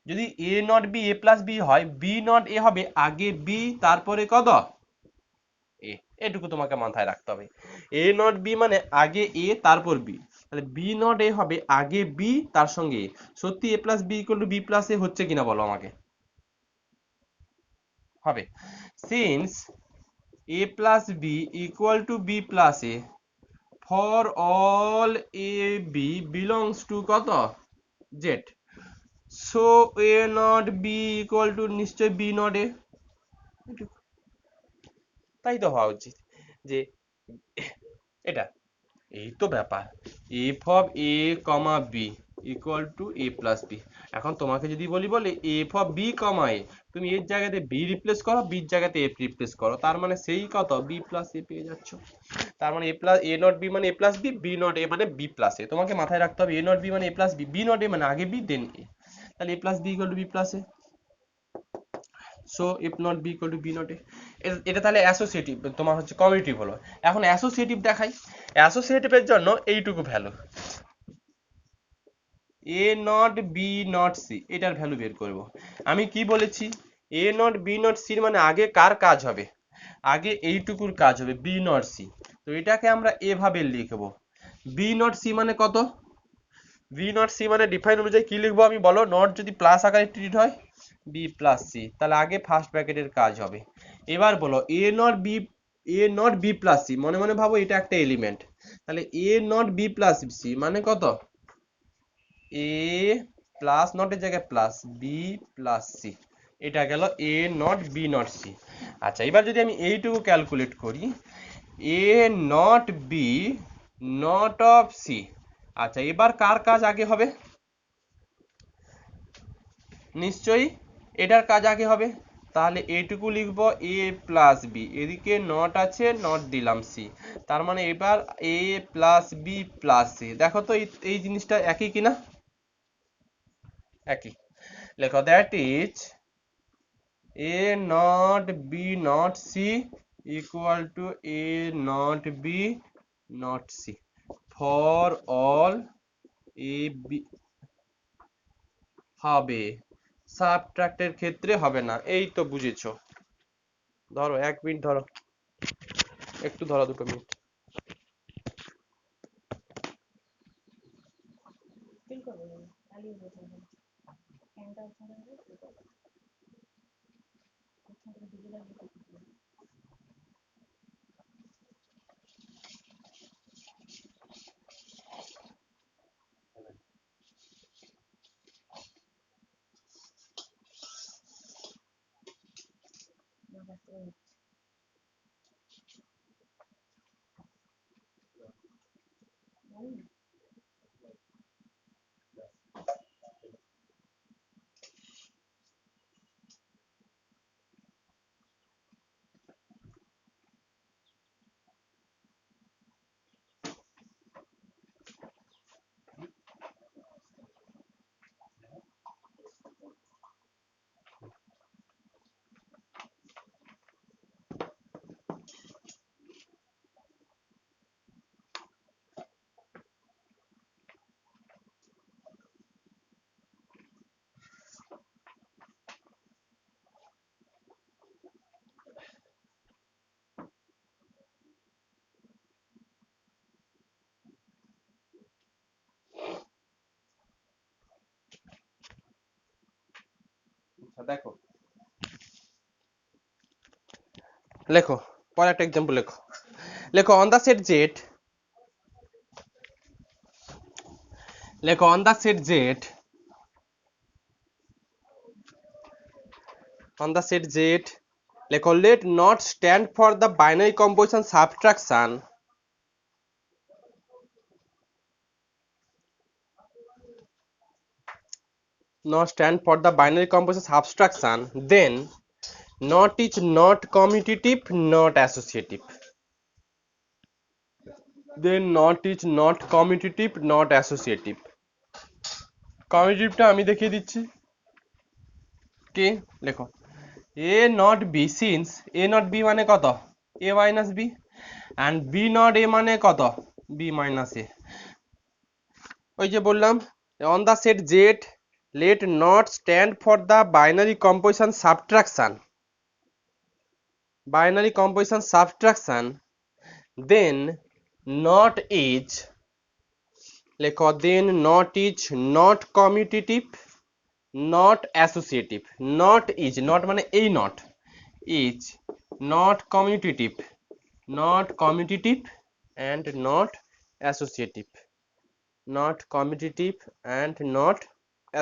যদি a not B A plus b হয়, বি নট এ হবে আগে বি তারপরে কত? এ। এটুকু তোমাকে মাথায় রাখতে হবে। এ নট বি মানে আগে এ তারপর বি, তাহলে বি নট এ হবে আগে বি তার সঙ্গে এ। সত্যি a plus b equal to b plus a হচ্ছে কিনা বলো আমাকে? হবে। Since a plus b equal to b plus a for all A B belongs to কত? Z. So a not B equal to নিশ্চয় b not a. তাই তো হওয়া উচিত যে এটা, এই তো ব্যাপার। F of A comma B equal to A plus b. এখন তোমাকে যদি বলে এফ অফ বি কমা এ, তুমি এর জায়গাতে বি রিপ্লেস করো, বির জায়গাতে এফ রিপ্লেস করো, তার মানে সেই কত? বি প্লাস এ পেয়ে যাচ্ছ। তার মানে a plus a not B মানে a plus b, b not a মানে বি প্লাস এ। তোমাকে মাথায় রাখতে হবে এ নট বি মানে a plus b, b not a মানে আগে বি দেন এ, তাহলে a plus b equal to b plus a. So if not B equal to b not a. এটা তাহলে অ্যাসোসিয়েটিভ, তোমার হচ্ছে কমিউনিটিভ হলো। এখন অ্যাসোসিয়েটিভ দেখাই। অ্যাসোসিয়েটিভের জন্য এইটুকু value, A not B not C, এটার ভ্যালু বের করব। আমি কি বলেছি? এ নট বি নট সির মানে আগে কার কাজ হবে? আগে এইটুকুর কাজ হবে, বি নট সি। তো এটাকে আমরা এভাবে লিখব, বি নট সি মানে কত? বি নট সি মানে ডিফাইন অনুযায়ী কি লিখবো আমি বলো? নট যদি প্লাস আকারে ট্রিট হয়, বি প্লাস সি, তাহলে আগে ফার্স্ট ব্র্যাকেটের কাজ হবে। এবার বলো a not B, A not b plus c, মনে মনে ভাবো এটা একটা এলিমেন্ট, তাহলে এ নট বি প্লাস সি মানে কত? এ প্লাস নটের জায়গায় প্লাস, বি প্লাস সি, এটা গেল a not B not c. আচ্ছা এবার যদি আমি এইটুকু ক্যালকুলেট করি, a not B not of c, আচ্ছা এবার কার কাজ আগে হবে? নিশ্চয়ই এটার কাজ আগে হবে, তাহলে এইটুকু লিখবো এ প্লাস বি, এদিকে নট আছে নট দিলাম সি, তার মানে এবার A plus B plus C. দেখো তো এই জিনিসটা একই কিনা? একই। লেখো that is A not B not C equal to A not B not C for all A B. হবে, সাবট্রাক্টের ক্ষেত্রে হবে না। এই তো বুঝেছো। ধরো 1 মিনিট ধরো, একটু ধরো 2 মিনিট। আচ্ছা দেখো, লেখো পরে একটা এক্সাম্পল লেখো। লেখো অন দা সেট জেড, লেখো on the set Z, on the set Z, লেখো let not stand for the binary composition subtraction, not stand for the binary composition subtraction, then not is not commutative, not associative, then not is not commutative, not associative। কমিউটিভটা আমি দেখিয়ে দিচ্ছি কি, লেখো a not b since a not b মানে কত a minus b and b not a মানে কত b minus a। ওই যে বললাম on the set Z let not stand for the binary composition subtraction, binary composition subtraction, then not is, লেখো then not is not commutative, not associative, not is not মানে এই not is not commutative, not commutative and not associative, not commutative and not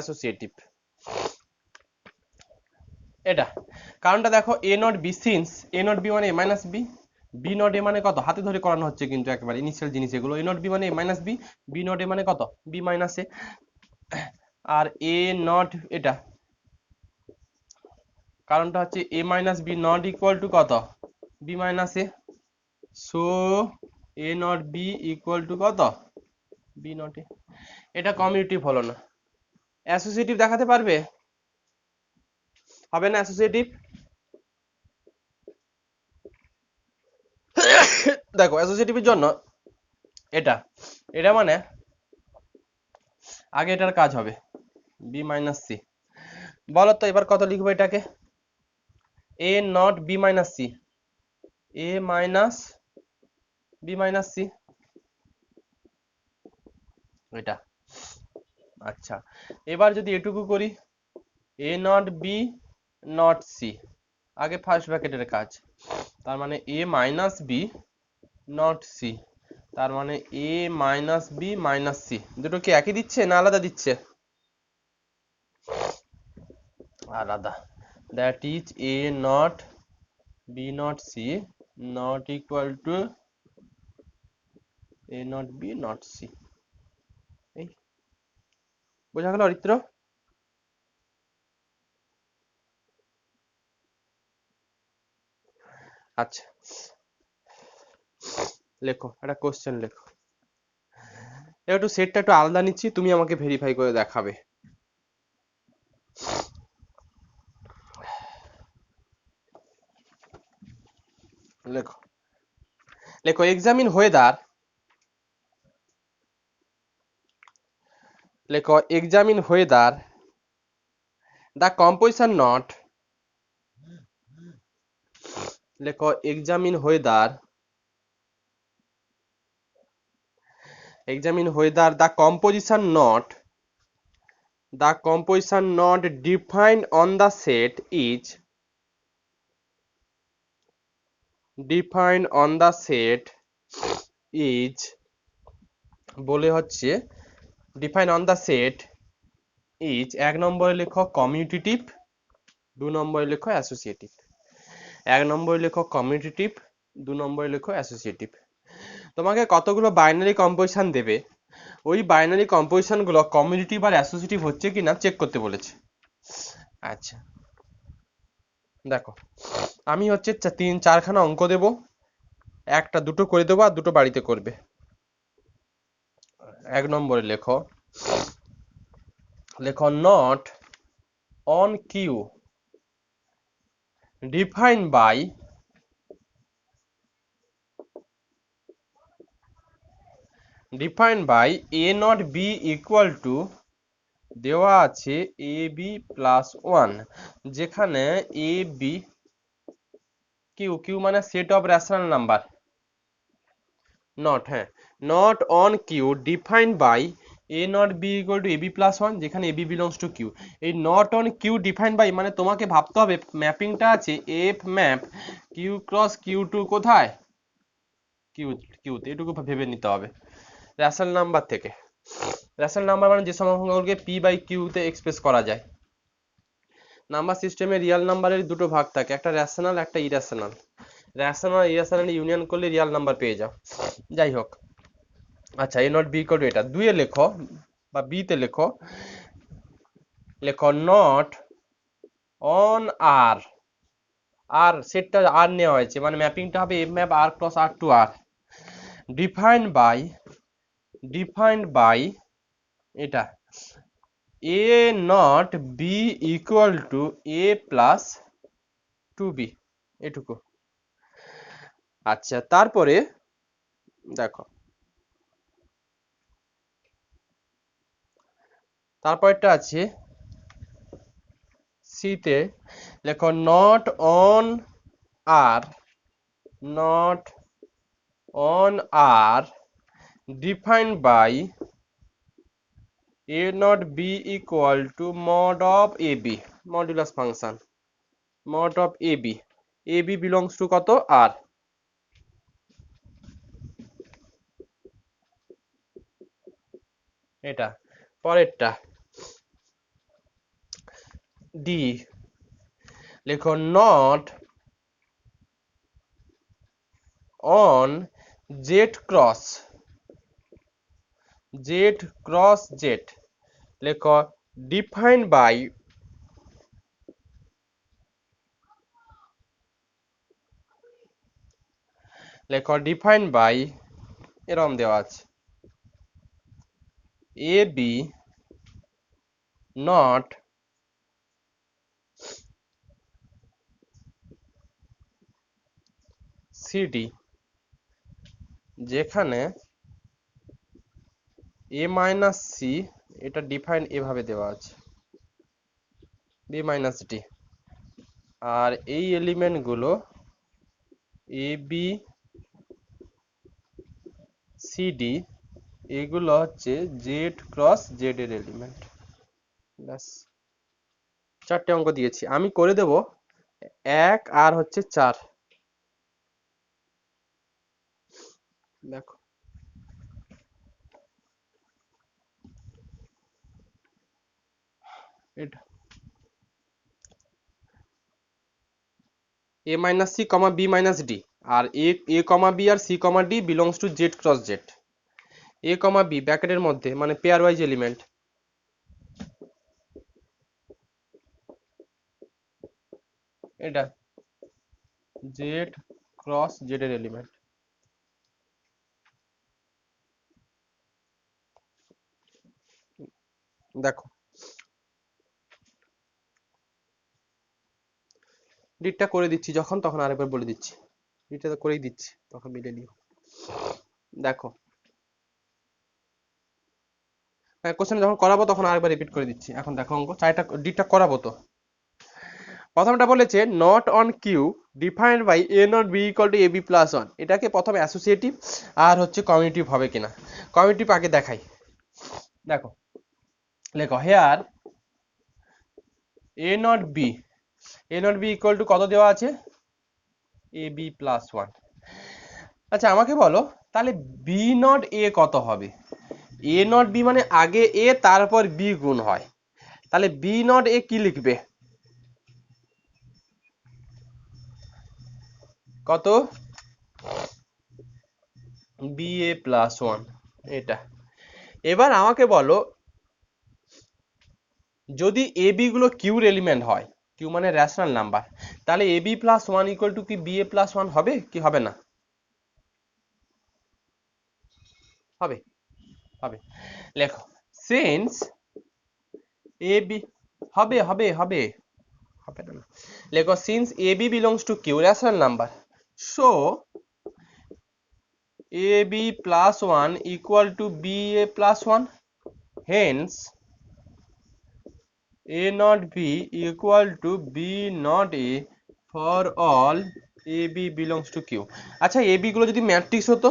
associative। এটা কারণটা দেখো a not b since a not b মানে a minus b, b not a মানে কত হাতে ধরে করানো হচ্ছে কিন্তু একেবারে ইনিশিয়াল জিনিস এগুলো, a not b মানে a minus b, b not a মানে কত b minus a, R a not এটা কারণটা হচ্ছে a minus b not equal to কত b minus a, so a not b equal to কত b not a। এটা কমিউটিভ হলো না, অ্যাসোসিয়েটিভ দেখাতে পারবে, হবে না অ্যাসোসিয়েটিভ। দেখো অ্যাসোসিয়েটিভের জন্য এটা এটা মানে আগে এটার কাজ হবে b মাইনাস সি। বলো তো এবার কত লিখবো এটাকে, a not b minus C, a minus b minus C এটা। আচ্ছা এবার যদি এটুকু করি a not b not C, আগে ফার্স্ট ব্র্যাকেটের কাজ, তার মানে a minus b not C, তার মানে a minus b minus C, দুটো কি একই দিচ্ছে না আলাদা দিচ্ছে, আলাদা। That is a not b not c not equal to a not b not c। এই বোঝা গেল অরিত্র? আচ্ছা লেখো একটা কোশ্চেন লেখো, একটু সেটটা একটু আলাদা নিচ্ছি, তুমি আমাকে ভেরিফাই করে দেখাবে। লেখো লেখো এক্সামিন ওয়েদার, লেখো examine weather the composition not, লেখো examine whether the composition not defined on the set is defined on the set is বলে হচ্ছে defined on the set is, এক নম্বরে লেখো কমিউটেটিভ, দু নম্বরে লেখো অ্যাসোসিয়েটিভ, এক নম্বরে লেখো কমিউটেটিভ, দু নম্বরে লেখো অ্যাসোসিয়েটিভ। তোমাকে কতগুলো বাইনারি কম্পোজিশন দেবে, ওই বাইনারি কম্পোজিশন গুলো কমিউটেটিভ আর অ্যাসোসিয়েটিভ হচ্ছে কিনা চেক করতে বলেছে। আচ্ছা দেখো আমি হচ্ছে 3-4খানা অঙ্ক দেব, একটা দুটো করে দেবো আর দুটো বাড়িতে করবে। এক নম্বরে লেখো লেখো not on Q define by a not B equal to, দেওয়া আছে এ বি প্লাস 1, যেখানে এ বি কিউ, কিউ মানে set of rational number, not হ্যাঁ not on Q defined by A not B equal to ab plus one, যেখানে ab belongs to Q. এই not on Q define by, মানে তোমাকে ভাবতে হবে ম্যাপিংটা আছে f map Q cross Q to কোথায়, কিউতে, এটুকু ভেবে নিতে হবে রেশনাল নাম্বার থেকে। রেশনাল নাম্বার মানে যে সংখ্যাগুলোকে পি বাই কিউতে এক্সপ্রেস করা যায়। নাম্বার সিস্টেমে রিয়াল নাম্বারের দুটো ভাগ থাকে, একটা রেশনাল একটা ইরেশনাল। রেশনাল ইরেশনাল ইউনিয়ন করলে রিয়াল নাম্বার পেয়ে যাও। যাই হোক, আচ্ছা এ নট বি ইকুয়াল টু এটা দুইয়ে লেখো বা বিতে লেখো, লেখো নট অন আর, আর সেটটা আর নেওয়া হয়েছে, মানে ম্যাপিংটা হবে f map R cross R to R, defined by এটা a not B equal to A plus two b, এটুকু। আচ্ছা তারপরে দেখো, তারপরটা আছে সিতে, লেখো not on R, not on R defined by A not B equal to mod of A b, modulus function mod of A b, a B belongs to কত R. এটা পরেরটা ডি, লেখো not on Z cross Z, লেখো defined by এরম দেওয়া আছে a B not CD, যেখানে এ minus C, এটা ডিফাইন এভাবে দেওয়া আছে বি মাইনাস ডি, আর এই এলিমেন্ট গুলো এ বি সিডি, এগুলো হচ্ছে জেড ক্রস জেড এর এলিমেন্ট। ব্যাস, চারটে অঙ্ক দিয়েছি, আমি করে দেব এক আর হচ্ছে চার। দেখো এটা a minus c comma b minus d, R a comma b R c comma d belongs to z cross z, a comma b ব্র্যাকেটের মধ্যে মানে পেয়ার ওয়াইজ এলিমেন্ট, এটা z ক্রস z এর এলিমেন্ট। দেখো ডিটটা করে দিচ্ছি, যখন তখন আরেকবার বলে দিচ্ছি, ডিটটা তো করেই দিচ্ছি, তখন মিলে নিও। দেখো কোশ্চেন যখন করাবো তখন আরেকবার রিপিট করে দিচ্ছি। এখন দেখো অঙ্ক চারটা ডিটটা করাবো তো। প্রথমটা বলেছে not on Q defined by A not B equal to A B plus one, এটাকে প্রথমে অ্যাসোসিয়েটিভ আর হচ্ছে কমিউনিটিভ হবে কিনা, কমিউনিটিভ আগে দেখাই। দেখো লেখো here A not B, A not B equal to কত দেওয়া আছে এ বি প্লাস ওয়ান। আচ্ছা আমাকে বলো তাহলে বি নট এ কত হবে, এ নট বি মানে আগে এ তারপর বি গুণ হয়, তাহলে বি নট এ কি লিখবে, কত বি এ প্লাস ওয়ান, এটা। এবার আমাকে বলো যদি এ বি গুলো কিউর এলিমেন্ট হয়, কিউ মানে রেশনাল নাম্বার, তাহলে A B plus one equal to কি বি এ প্লাস ওয়ান হবে কি হবে না, হবে, হবে। লেখো সিন্স এ বি, হবে হবে হবে হবে না, লেখো since A B belongs to Q rational number, so A B plus one equal to B A plus one, hence a not b equal to b not a for all a b belongs to q। আচ্ছা a b গুলো যদি matrix হতো,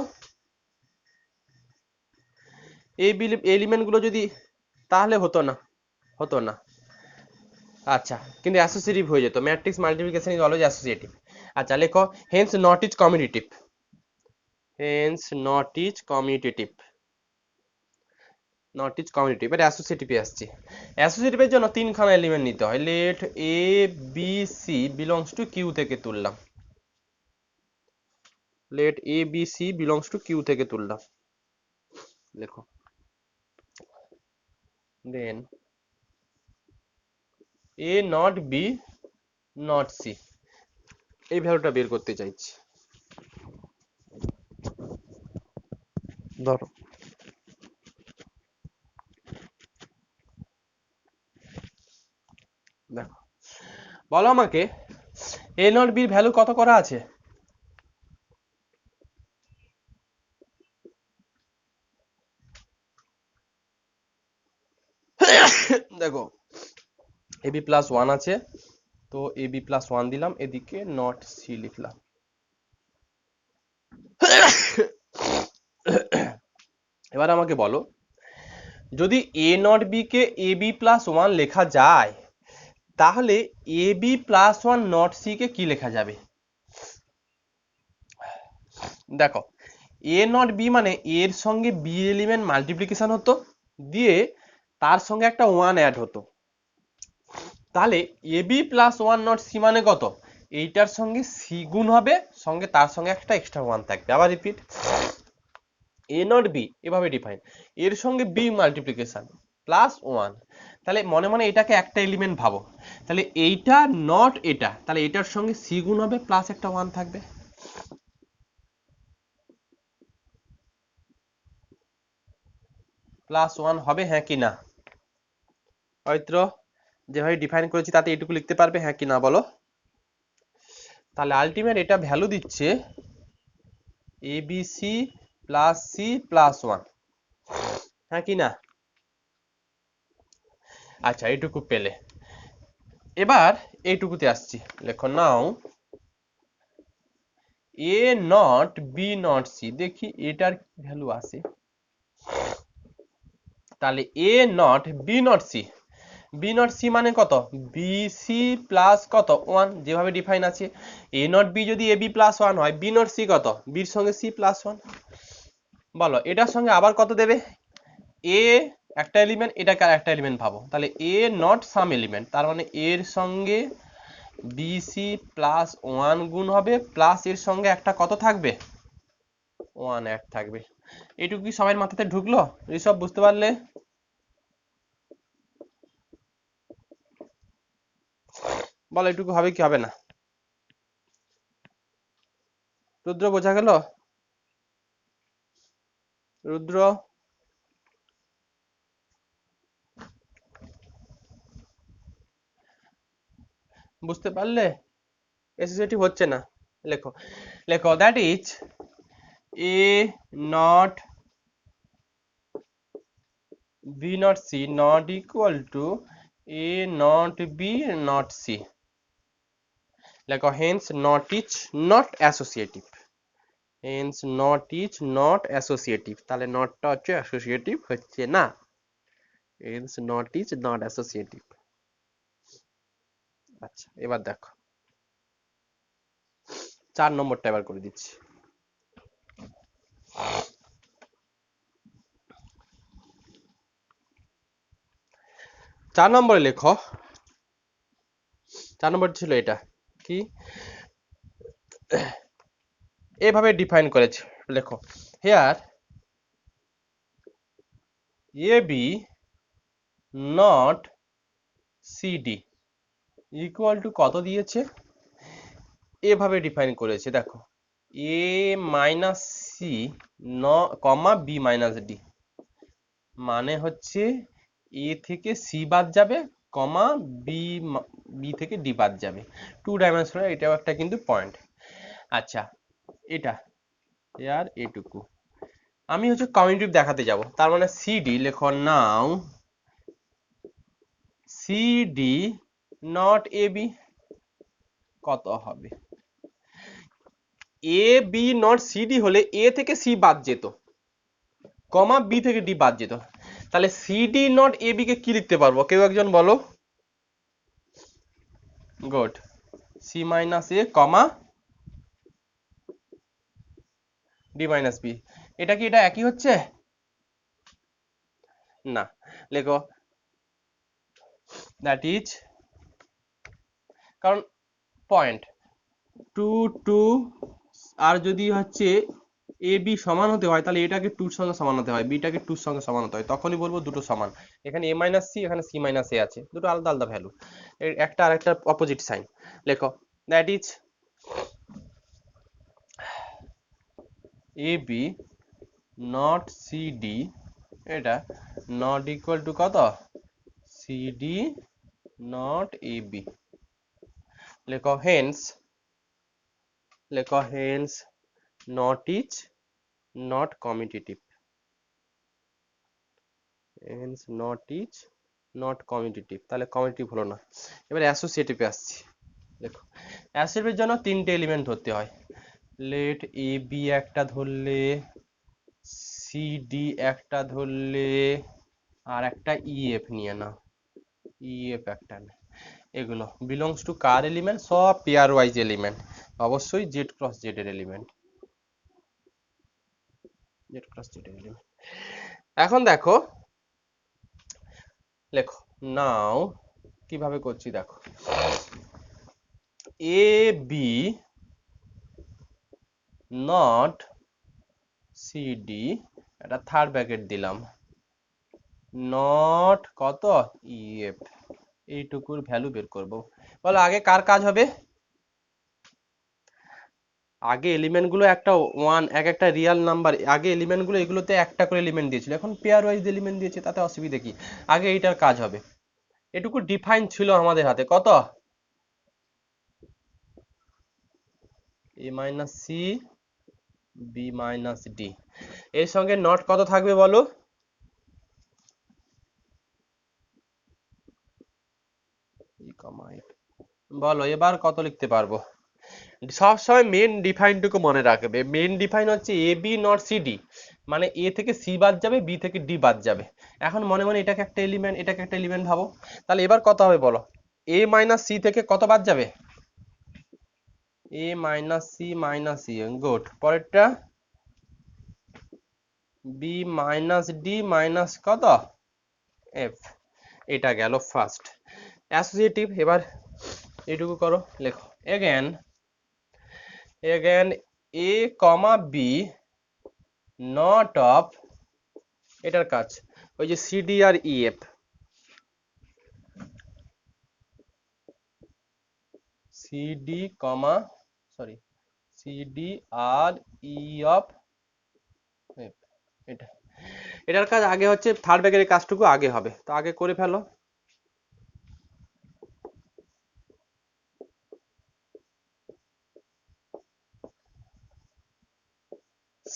এই element গুলো যদি, তাহলে হতো না। আচ্ছা, কিন্তু অ্যাসোসিয়েটিভ হয়ে যেত, matrix multiplication is always associative. আচ্ছা লেখো hence not is commutative, hence not is commutative, not is commutative, এটা অ্যাসোসিয়েটিভে আসছে। অ্যাসোসিয়েটিভের জন্য তিনখানা এলিমেন্ট নিতে হয়। Let A B C belongs to Q থেকে তুললাম, let A B C belongs to Q থেকে তুললাম, লেখো then A not B not C, এই ভ্যালুটা বের করতে চাইছি। ধরো দেখো, বলো আমাকে এ নট বির ভ্যালু কত করা আছে? দেখো এ বি প্লাস ওয়ান আছে, তো এ বি প্লাস ওয়ান দিলাম, এদিকে নট সি লিখলাম। এবার আমাকে বলো, যদি এ নট বি কে এ বি প্লাস ওয়ান লেখা যায়, তাহলে A B plus one not c কে কি লেখা যাবে? দেখো এ নট বি মানে এর সঙ্গে বি এলিমেন্ট মাল্টিপ্লিকেশন হতো, দিয়ে তার সঙ্গে একটা ওয়ান অ্যাড হতো, তাহলে A B plus one not C মানে কত? এইটার সঙ্গে সি গুণ হবে, সঙ্গে তার সঙ্গে একটা এক্সট্রা ওয়ান থাকবে। আবার রিপিট, এ নট বি এভাবে ডিফাইন, এর সঙ্গে বি মাল্টিপ্লিকেশন প্লাস ওয়ান, তাহলে মনে মনে এটাকে একটা এলিমেন্ট ভাবো, তাহলে এইটা নট এটা, তাহলে এটার সঙ্গে সি গুণ হবে প্লাস একটা ওয়ান থাকবে। প্লাস ওয়ান হবে, হ্যাঁ কি না? অরিত্র, যেভাবে ডিফাইন করেছি তাতে এটুকু লিখতে পারবে, হ্যাঁ কি না বলো? তাহলে আলটিমেট এটা ভ্যালু দিচ্ছে A B C plus C plus one, হ্যাঁ কি না? আচ্ছা এইটুকু পেলে, এবার এইটুকুতে আসছি, লেখো নাও A not B not C, দেখি এটার ভ্যালু আছে। তাহলে এ not B not C, B not C মানে কত? বি সি প্লাস কত? ওয়ান, যেভাবে ডিফাইন আছে। এ নট বি যদি এ বি প্লাস ওয়ান হয়, বি নট সি কত? বির সঙ্গে সি প্লাস ওয়ান। বলো এটার সঙ্গে আবার কত দেবে? এ একটা এলিমেন্ট, এটাকে আর একটা এলিমেন্ট ভাবো, তাহলে এ নট সাম এলিমেন্ট, তার মানে এর সঙ্গে বি সি প্লাস ওয়ান গুণ হবে, প্লাস এর সঙ্গে একটা কত থাকবে? ওয়ান অ্যাড থাকবে। এটুকু কি সবার মাথাতে ঢুকলো? ঋষভ বুঝতে পারলে? বলো এটুকু হবে কি হবে না? রুদ্র বোঝা গেল? রুদ্র বুঝতে পারলে? অ্যাসোসিয়েটিভ হচ্ছে না, লেখো, লেখো that is A not B not C not equal to A not B not C, লেখো hence not is not associative, hence not is not associative, তাহলে নটটা হচ্ছে অ্যাসোসিয়েটিভ হচ্ছে না, hence not is not associative. আচ্ছা এবার দেখো 4 নম্বরটা এবার করে দিচ্ছি। 4 নম্বরে লেখো, 4 নম্বর ছিল এটা কি, এভাবে ডিফাইন করেছে, লেখো here A B not CD equal to কত দিয়েছে, এভাবে ডিফাইন করেছে, দেখো A minus C comma B minus D, মানে হচ্ছে এ থেকে সি বাদ যাবে, কমা বি, বি থেকে ডি বাদ যাবে, 2 ডাইমেনশনাল, এটাও একটা কিন্তু পয়েন্ট। আচ্ছা এটা আর এটুকু আমি হচ্ছে কমিউনিটিভ দেখাতে যাব, তার মানে সিডি লেখো নাও সিডি নট এ বি কত হবে? এ বি নট সিডি হলে এ থেকে সি বাদ যেত, কমা বি থেকে ডি বাদ যেত, তাহলে সিডি নট এ বি কে কি লিখতে পারবো, কেউ একজন বলো। গুড, সি মাইনাস এ কমা ডি মাইনাস বি। এটা কি এটা একই হচ্ছে? না, লেখো দ্যাট ইজ, কারণ পয়েন্ট টু টু, আর যদি হচ্ছে এ বি সমান হতে হয় তাহলে এটাকে টুর সঙ্গে সমান হতে হয়, বিটাকে টুর সঙ্গে সমান হতে হয়, তখনই বলবো দুটো সমান। এখানে এ মাইনাস সি, এখানে সি মাইনাস এ আছে, দুটো আলাদা আলাদা ভ্যালু, একটা আর একটা অপোজিট সাইন। লেখো that is A B not C D, এটা নট ইকুয়াল টু কত, C D not A B. লেখো হেন্স, লেখো hence not is not commutative, hence not is not commutative, তাহলে কমিউটেটিভ হলো না। এবার অ্যাসোসিয়েটিভে আসছি। দেখো অ্যাসোসিয়েটিভের জন্য তিনটে এলিমেন্ট ধরতে হয়। লেট এ বি একটা ধরলে, সি ডি একটা ধরলে, আর একটা ই এফ নিয়ে নাও, ই এফ একটা না। এগুলো বিলংস টু কার এলিমেন্ট, সব পেয়ার ওয়াইজ এলিমেন্ট, অবশ্যই জেড ক্রস জেড এর এলিমেন্ট, জেড ক্রস জেড এর এলিমেন্ট। এখন দেখো, লেখো নাও কিভাবে করছি দেখো, এ বি নট সি ডি, একটা থার্ড ব্র্যাকেট দিলাম, নট কত ই এফ, এইটুকুর ভ্যালু বের করব। বলো আগে কার কাজ হবে, আগে এলিমেন্ট গুলো একটা ওয়ান, এক একটা রিয়েল নাম্বার, আগে এলিমেন্ট গুলো এগুলোতে একটা করে এলিমেন্ট দিয়েছিল, এখন পেয়ার ওয়াইজ এলিমেন্ট দিয়েছে, তাতে অসুবিধা কি, আগে এইটার কাজ হবে। এটুকু ডিফাইন ছিল আমাদের হাতে, কত A minus C B minus D, এর সঙ্গে নট কত থাকবে বলো, বলো এবার কত লিখতে পারবো। সবসময় মেন ডিফাইনটুকু মনে রাখবে, মেন ডিফাইন হচ্ছে এ বি নট সি ডি, মানে এ থেকে সি বাদ যাবে, বি থেকে ডি বাদ যাবে। এখন মনে মনে এটাকে একটা এলিমেন্ট, এটাকে একটা এলিমেন্ট ভাবো, তাহলে এবার কত হবে বলো, এ মাইনাস সি থেকে কত বাদ যাবে, A minus C minus C, good, পরেরটা বি মাইনাস ডি মাইনাস কত এফ, এটা গেল ফার্স্ট অ্যাসোসিয়েটিভ। এবার এটুকু করো, লেখো again, again A comma B not of, এটার কাজ ওই যে সিডি আর E F, CD comma, sorry, CD আর ই অফ এফ, এটা, এটার কাজ আগে হচ্ছে থার্ড ব্র্যাকেটের কাজটুকু আগে হবে, তো আগে করে ফেলো।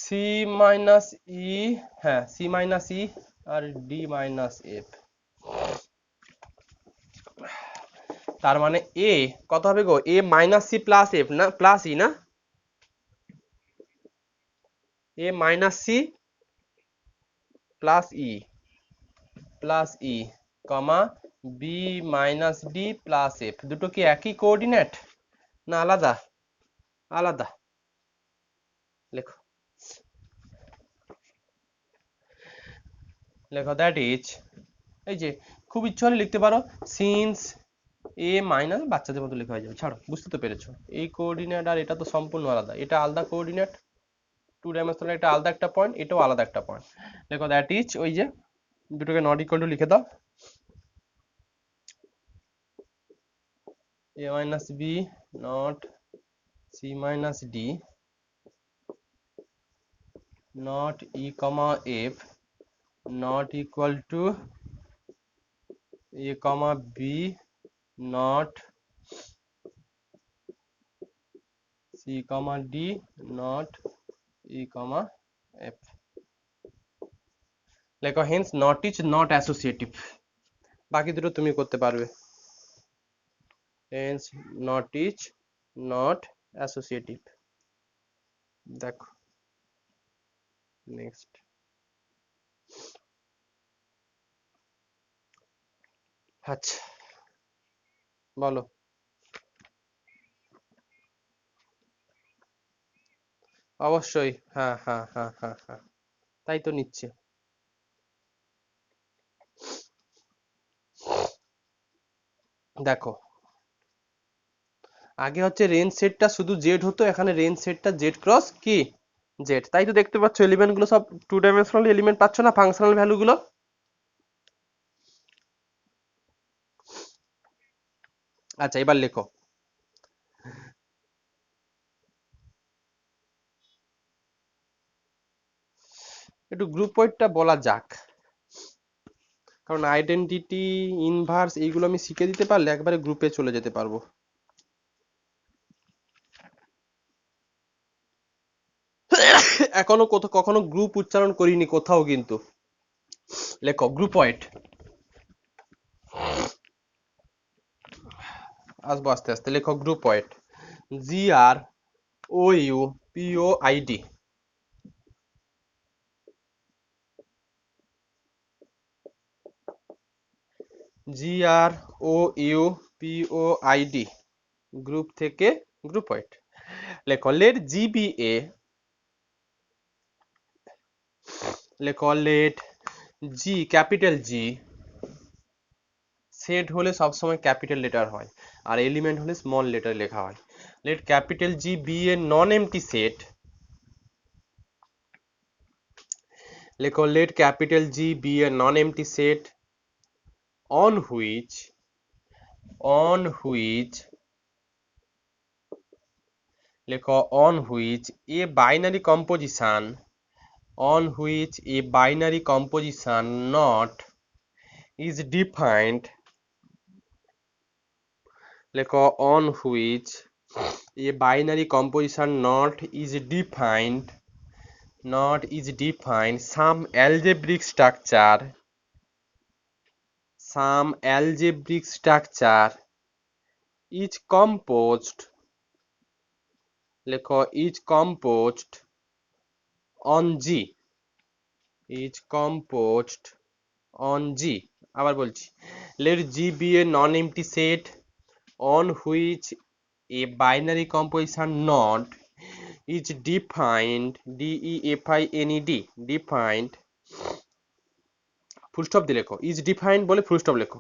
সি মাইনাস ই, হ্যাঁ সি মাইনাস ই আর ডি মাইনাস এফ, তার মানে এ কত হবে গো, A minus C plus F না প্লাস ই না, A minus C plus E, plus E comma B minus D plus F, দুটো কি একই কোঅর্ডিনেট না আলাদা, আলাদা। লেখো, লেখো দ্যাট ইজ, এই যে খুব ইচ্ছা হলে লিখতে পারো সিন্স এ মাইনাস, বাচ্চাদের মতো লেখা হয়ে যাবে, ছাড়ো, বুঝতে তো পেরেছো, এই কোঅর্ডিনেট আর এটা তো সম্পূর্ণ আলাদা, এটা আলাদা কোঅর্ডিনেট টু ডাইমেনশনাল, এটা আলাদা একটা পয়েন্ট, এটাও আলাদা একটা পয়েন্ট। লেখো দ্যাট ইজ, ওই যে দুটোকে নট ইকুয়াল টু লিখে দাও, a minus b not c minus d not e comma f not equal to a comma b not c comma d not e comma f। লেখো hence not is not associative, বাকি দুটো তুমি করতে পারবে, hence not is not associative. দেখো next, আচ্ছা বলো। অবশ্যই, হ্যাঁ হ্যাঁ হ্যাঁ হ্যাঁ হ্যাঁ, তাই তো নিচ্ছে। দেখো, আগে হচ্ছে রেঞ্জ সেটটা শুধু জেড হতো, এখানে রেঞ্জ সেটটা জেড ক্রস কি জেড, তাই তো দেখতে পাচ্ছ এলিমেন্ট গুলো সব টু ডাইমেনশনাল এলিমেন্ট পাচ্ছ না, ফাংশনাল ভ্যালু গুলো। আচ্ছা এবার লেখো। একটু গ্রুপ ওয়েটটা বলা যাক, কারণ আইডেন্টিটি ইনভার্স এইগুলো আমি শিখে দিতে পারলে একবারে গ্রুপে চলে যেতে পারবো। এখনো কখনো গ্রুপ উচ্চারণ করিনি কোথাও কিন্তু। লেখো গ্রুপ ওয়েট, আসবো আস্তে আস্তে। লেখো groupoid, GROUPOID, GROUPOID, group থেকে গ্রুপ ওয়েট। লেখো লেট GBA, লেখো let G capital G, set হলে সবসময় ক্যাপিটাল লেটার হয় আর এলিমেন্ট হলে স্মল লেটার লেখা হয়। Let capital G be a non empty set, লেখো let capital G be a non empty set on which লেখো on which a binary composition, on which a binary composition not is defined, লেখো on which a binary composition not is defined some algebraic structure is composed, লেখো is composed on G, is composed on G। আবার বলছি, let G be a non-empty set on which a binary composition not is defined, DEFINED, defined, full stop দিয়ে লেখো, is defined বলে full stop লেখো।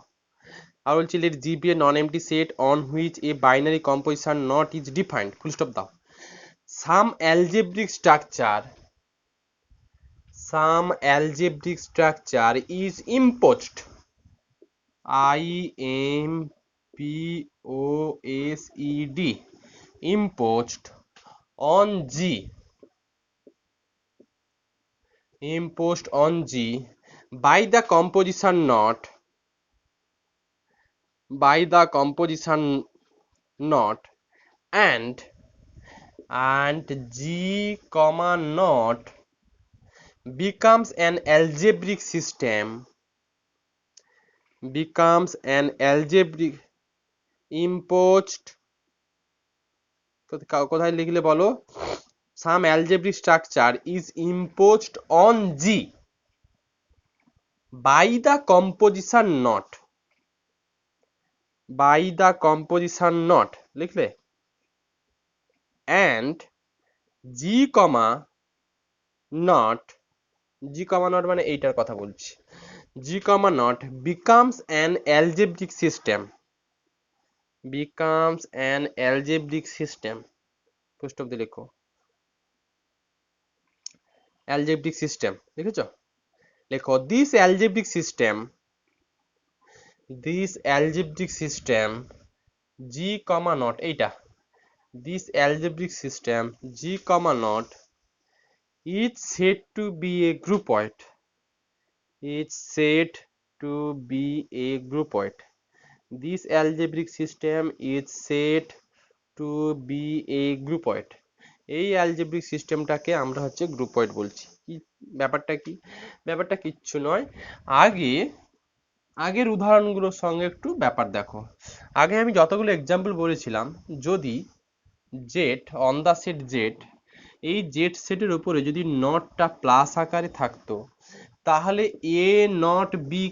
আর বলছি let G be a non-empty set on which a binary composition not is defined, full stop দাও। some algebraic structure is imposed, IMPOSED, imposed on G, by the composition not and G comma not becomes an algebraic system, imposed, কোথায় লিখলে বলো, some algebraic structure is imposed on G by the composition not, লিখলে, and G comma not মানে এইটার কথা বলছি, G comma not becomes an algebraic system, full stop দিয়ে লেখো, algebraic system লিখেছো। লেখো this algebraic system G comma not, এইটা this algebraic system G comma not is said to be a groupoid, this algebraic system is said to be a groupoid, এই algebraic সিস্টেমটাকে আমরা হচ্ছে গ্রুপয়েড বলছি। কি ব্যাপারটা, কি ব্যাপারটা কিচ্ছু নয়, আগের উদাহরণগুলোর সঙ্গে একটু ব্যাপার দেখো। আগে আমি যতগুলো এক্সাম্পল বলেছিলাম, যদি Z on the set Z, এই জেড সেটের উপরে যদি নটটা প্লাস আকারে থাকতো তাহলে এ নট বি